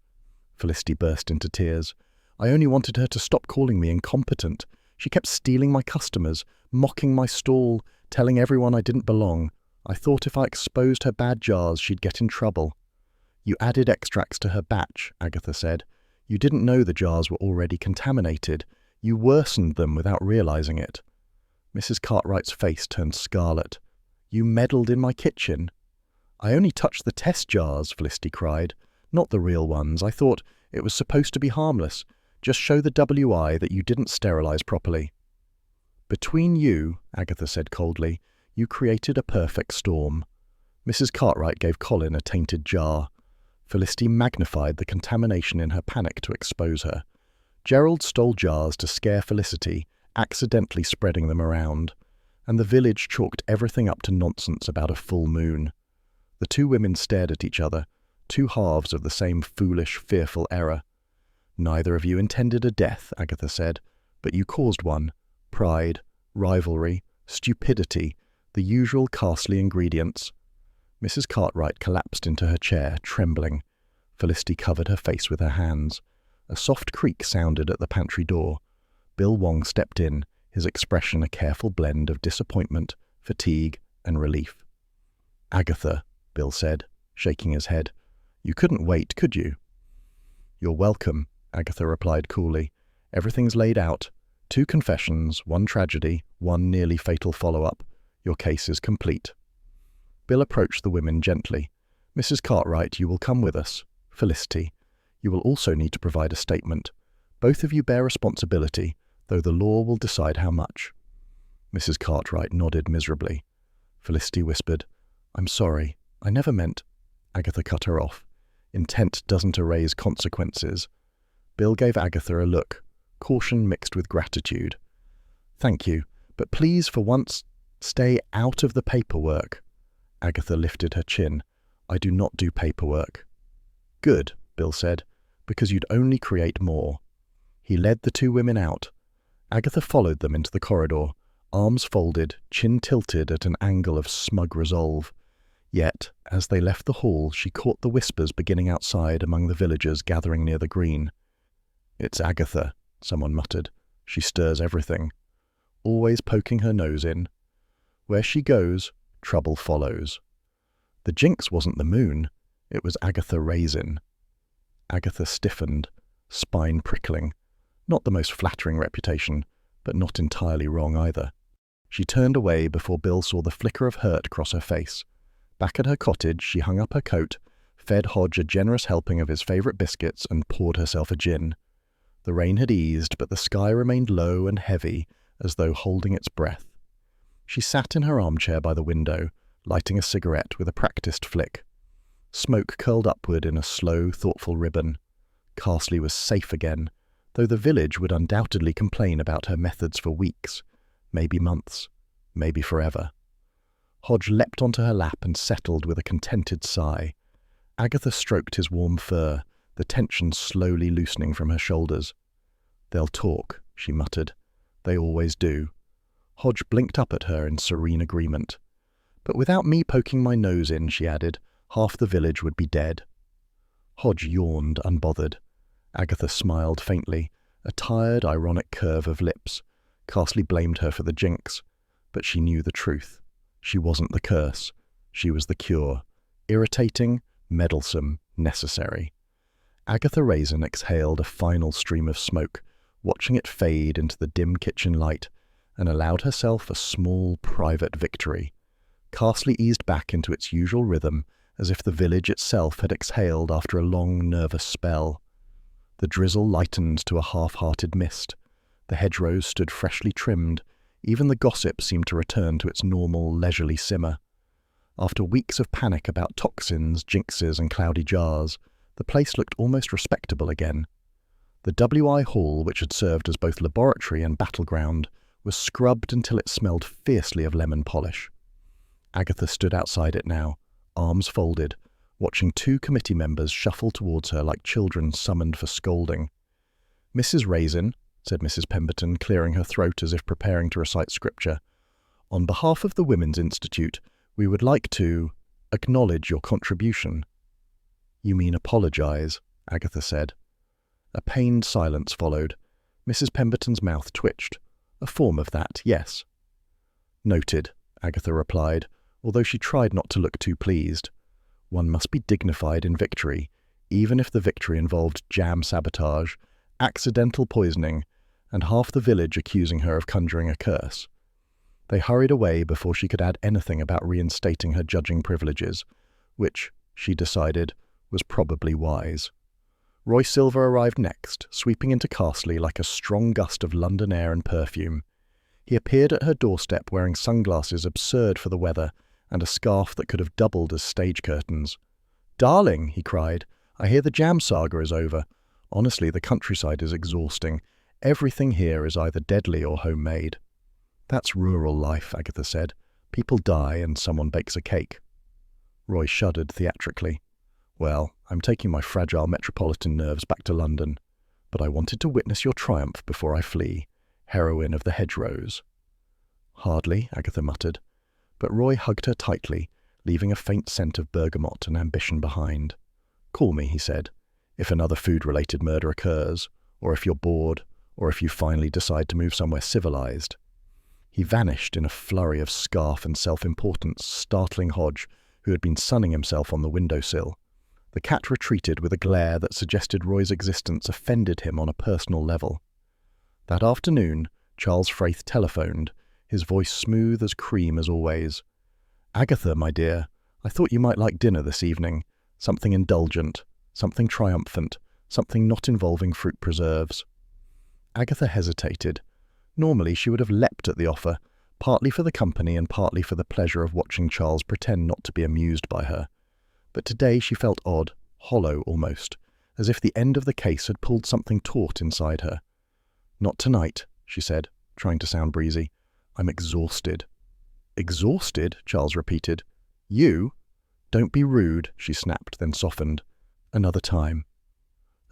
Felicity burst into tears. "I only wanted her to stop calling me incompetent. She kept stealing my customers, mocking my stall, telling everyone I didn't belong. I thought if I exposed her bad jars, she'd get in trouble." "You added extracts to her batch," Agatha said. "You didn't know the jars were already contaminated. You worsened them without realizing it." Mrs. Cartwright's face turned scarlet. "You meddled in my kitchen." "I only touched the test jars," Felicity cried. "Not the real ones. I thought it was supposed to be harmless. Just show the WI that you didn't sterilize properly." "Between you," Agatha said coldly, "you created a perfect storm." Mrs. Cartwright gave Colin a tainted jar. Felicity magnified the contamination in her panic to expose her. Gerald stole jars to scare Felicity, accidentally spreading them around, and the village chalked everything up to nonsense about a full moon. The 2 women stared at each other, 2 halves of the same foolish, fearful error. "Neither of you intended a death," Agatha said, "but you caused one. Pride, rivalry, stupidity, the usual Carsely ingredients." Mrs. Cartwright collapsed into her chair, trembling. Felicity covered her face with her hands. A soft creak sounded at the pantry door. Bill Wong stepped in, his expression a careful blend of disappointment, fatigue, and relief. "Agatha," Bill said, shaking his head. "You couldn't wait, could you?" "You're welcome," Agatha replied coolly. "Everything's laid out. 2 confessions, 1 tragedy, 1 nearly fatal follow-up. Your case is complete." Bill approached the women gently. "Mrs. Cartwright, you will come with us. Felicity, you will also need to provide a statement. Both of you bear responsibility, though the law will decide how much." Mrs. Cartwright nodded miserably. Felicity whispered, I'm sorry. I never meant—" Agatha cut her off. Intent doesn't erase consequences. Bill gave Agatha a look, caution mixed with gratitude. Thank you, but please, for once, stay out of the paperwork. Agatha lifted her chin. I do not do paperwork. Good, Bill said, because you'd only create more. He led the two women out. Agatha followed them into the corridor, arms folded, chin tilted at an angle of smug resolve. Yet, as they left the hall, she caught the whispers beginning outside among the villagers gathering near the green. It's Agatha, someone muttered. She stirs everything. Always poking her nose in. Where she goes, trouble follows. The Jinx wasn't the moon. It was Agatha Raisin. Agatha stiffened, spine prickling. Not the most flattering reputation, but not entirely wrong either. She turned away before Bill saw the flicker of hurt cross her face. Back at her cottage, she hung up her coat, fed Hodge a generous helping of his favourite biscuits, and poured herself a gin. The rain had eased, but the sky remained low and heavy, as though holding its breath. She sat in her armchair by the window, lighting a cigarette with a practised flick. Smoke curled upward in a slow, thoughtful ribbon. Carsely was safe again, though the village would undoubtedly complain about her methods for weeks, maybe months, maybe forever. Hodge leapt onto her lap and settled with a contented sigh. Agatha stroked his warm fur, the tension slowly loosening from her shoulders. They'll talk, she muttered. They always do. Hodge blinked up at her in serene agreement. But without me poking my nose in, she added, half the village would be dead. Hodge yawned, unbothered. Agatha smiled faintly, a tired, ironic curve of lips. Carsely blamed her for the Jinx, but she knew the truth. She wasn't the curse. She was the cure. Irritating, meddlesome, necessary. Agatha Raisin exhaled a final stream of smoke, watching it fade into the dim kitchen light, and allowed herself a small, private victory. Carsely eased back into its usual rhythm, as if the village itself had exhaled after a long, nervous spell. The drizzle lightened to a half-hearted mist. The hedgerows stood freshly trimmed. Even the gossip seemed to return to its normal, leisurely simmer. After weeks of panic about toxins, jinxes, and cloudy jars, the place looked almost respectable again. The WI hall, which had served as both laboratory and battleground, was scrubbed until it smelled fiercely of lemon polish. Agatha stood outside it now, arms folded, watching two committee members shuffle towards her like children summoned for scolding. Mrs. Raisin, said Mrs. Pemberton, clearing her throat as if preparing to recite scripture, on behalf of the Women's Institute, we would like to acknowledge your contribution. You mean apologize, Agatha said. A pained silence followed. Mrs. Pemberton's mouth twitched. A form of that, yes. Noted, Agatha replied, although she tried not to look too pleased. One must be dignified in victory, even if the victory involved jam sabotage, accidental poisoning, and half the village accusing her of conjuring a curse. They hurried away before she could add anything about reinstating her judging privileges, which, she decided, was probably wise. Roy Silver arrived next, sweeping into Carsely like a strong gust of London air and perfume. He appeared at her doorstep wearing sunglasses absurd for the weather and a scarf that could have doubled as stage curtains. "Darling," he cried, "I hear the jam saga is over. Honestly, the countryside is exhausting. Everything here is either deadly or homemade." "That's rural life," Agatha said. "People die and someone bakes a cake." Roy shuddered theatrically. "Well, I'm taking my fragile metropolitan nerves back to London, but I wanted to witness your triumph before I flee, heroine of the hedgerows." "Hardly," Agatha muttered, but Roy hugged her tightly, leaving a faint scent of bergamot and ambition behind. "Call me," he said, "if another food-related murder occurs, or if you're bored, or if you finally decide to move somewhere civilized." He vanished in a flurry of scarf and self-importance, startling Hodge, who had been sunning himself on the windowsill. The cat retreated with a glare that suggested Roy's existence offended him on a personal level. That afternoon, Charles Frayth telephoned, his voice smooth as cream as always. "Agatha, my dear, I thought you might like dinner this evening. Something indulgent, something triumphant, something not involving fruit preserves." Agatha hesitated. Normally she would have leapt at the offer, partly for the company and partly for the pleasure of watching Charles pretend not to be amused by her. But today she felt odd, hollow almost, as if the end of the case had pulled something taut inside her. "Not tonight," she said, trying to sound breezy. "I'm exhausted." "Exhausted?" Charles repeated. "You?" "Don't be rude," she snapped, then softened. "Another time."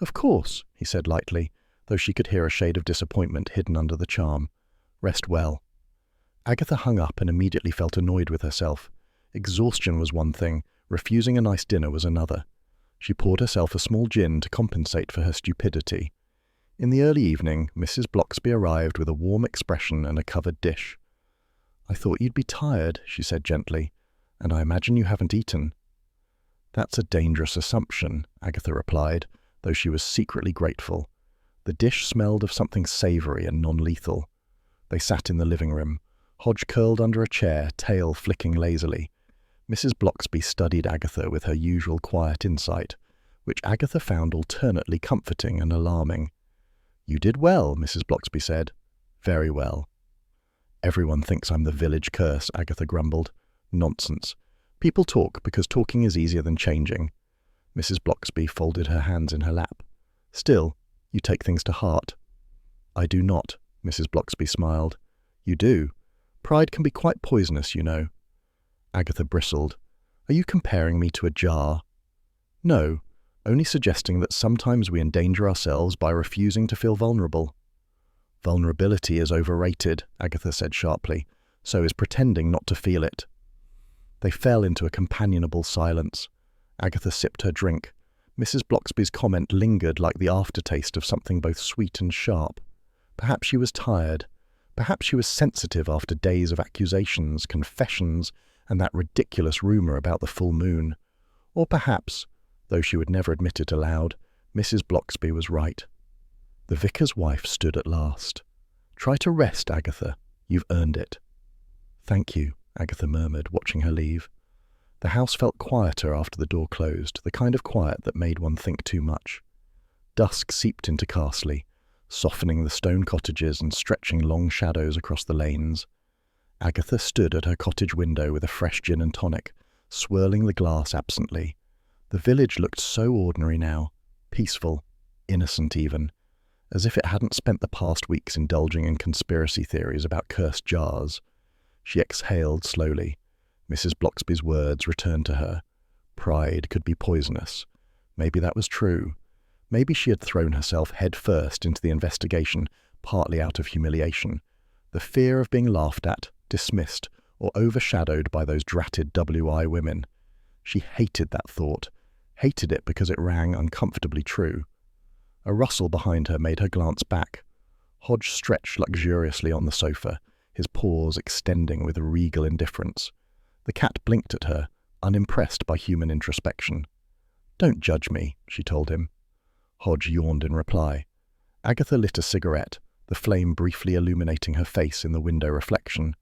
"Of course," he said lightly, though she could hear a shade of disappointment hidden under the charm. "Rest well." Agatha hung up and immediately felt annoyed with herself. Exhaustion was one thing, refusing a nice dinner was another. She poured herself a small gin to compensate for her stupidity. In the early evening, Mrs. Blocksby arrived with a warm expression and a covered dish. "I thought you'd be tired," she said gently, "and I imagine you haven't eaten." "That's a dangerous assumption," Agatha replied, though she was secretly grateful. The dish smelled of something savoury and non-lethal. They sat in the living room, Hodge curled under a chair, tail flicking lazily. Mrs. Blocksby studied Agatha with her usual quiet insight, which Agatha found alternately comforting and alarming. "You did well," Mrs. Blocksby said. "Very well." "Everyone thinks I'm the village curse," Agatha grumbled. "Nonsense. People talk because talking is easier than changing." Mrs. Blocksby folded her hands in her lap. "Still, you take things to heart." "I do not," Mrs. Blocksby smiled. "You do. Pride can be quite poisonous, you know." Agatha bristled. "Are you comparing me to a jar?" "No, only suggesting that sometimes we endanger ourselves by refusing to feel vulnerable." "Vulnerability is overrated," Agatha said sharply. "So is pretending not to feel it." They fell into a companionable silence. Agatha sipped her drink. Mrs. Blocksby's comment lingered like the aftertaste of something both sweet and sharp. Perhaps she was tired. Perhaps she was sensitive after days of accusations, confessions, and that ridiculous rumour about the full moon. Or perhaps, though she would never admit it aloud, Mrs. Blocksby was right. The vicar's wife stood at last. "Try to rest, Agatha. You've earned it." "Thank you," Agatha murmured, watching her leave. The house felt quieter after the door closed, the kind of quiet that made one think too much. Dusk seeped into Carsely, softening the stone cottages and stretching long shadows across the lanes. Agatha stood at her cottage window with a fresh gin and tonic, swirling the glass absently. The village looked so ordinary now, peaceful, innocent even, as if it hadn't spent the past weeks indulging in conspiracy theories about cursed jars. She exhaled slowly. Mrs. Blocksby's words returned to her. Pride could be poisonous. Maybe that was true. Maybe she had thrown herself head first into the investigation, partly out of humiliation. The fear of being laughed at, dismissed, or overshadowed by those dratted WI women. She hated that thought, hated it because it rang uncomfortably true. A rustle behind her made her glance back. Hodge stretched luxuriously on the sofa, his paws extending with a regal indifference. The cat blinked at her, unimpressed by human introspection. "Don't judge me," she told him. Hodge yawned in reply. Agatha lit a cigarette, the flame briefly illuminating her face in the window reflection.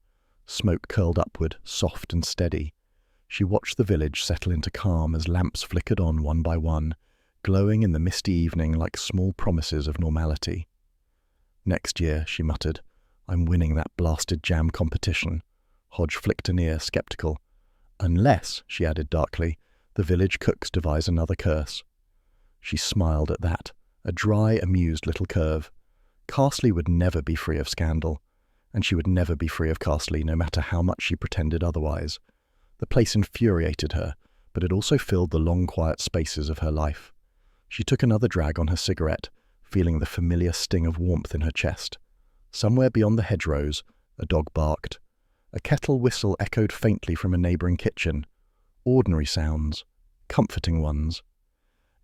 Smoke curled upward, soft and steady. She watched the village settle into calm as lamps flickered on one by one, glowing in the misty evening like small promises of normality. "Next year," she muttered, "I'm winning that blasted jam competition." Hodge flicked an ear, sceptical. "Unless," she added darkly, "the village cooks devise another curse." She smiled at that, a dry, amused little curve. Carsely would never be free of scandal, and she would never be free of Carsely, no matter how much she pretended otherwise. The place infuriated her, but it also filled the long, quiet spaces of her life. She took another drag on her cigarette, feeling the familiar sting of warmth in her chest. Somewhere beyond the hedgerows, a dog barked. A kettle whistle echoed faintly from a neighbouring kitchen. Ordinary sounds, comforting ones.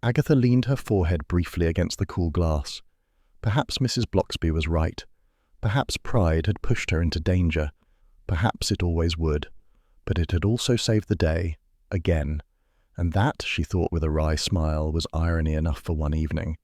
Agatha leaned her forehead briefly against the cool glass. Perhaps Mrs. Blocksby was right. Perhaps pride had pushed her into danger. Perhaps it always would. But it had also saved the day, again. And that, she thought with a wry smile, was irony enough for one evening.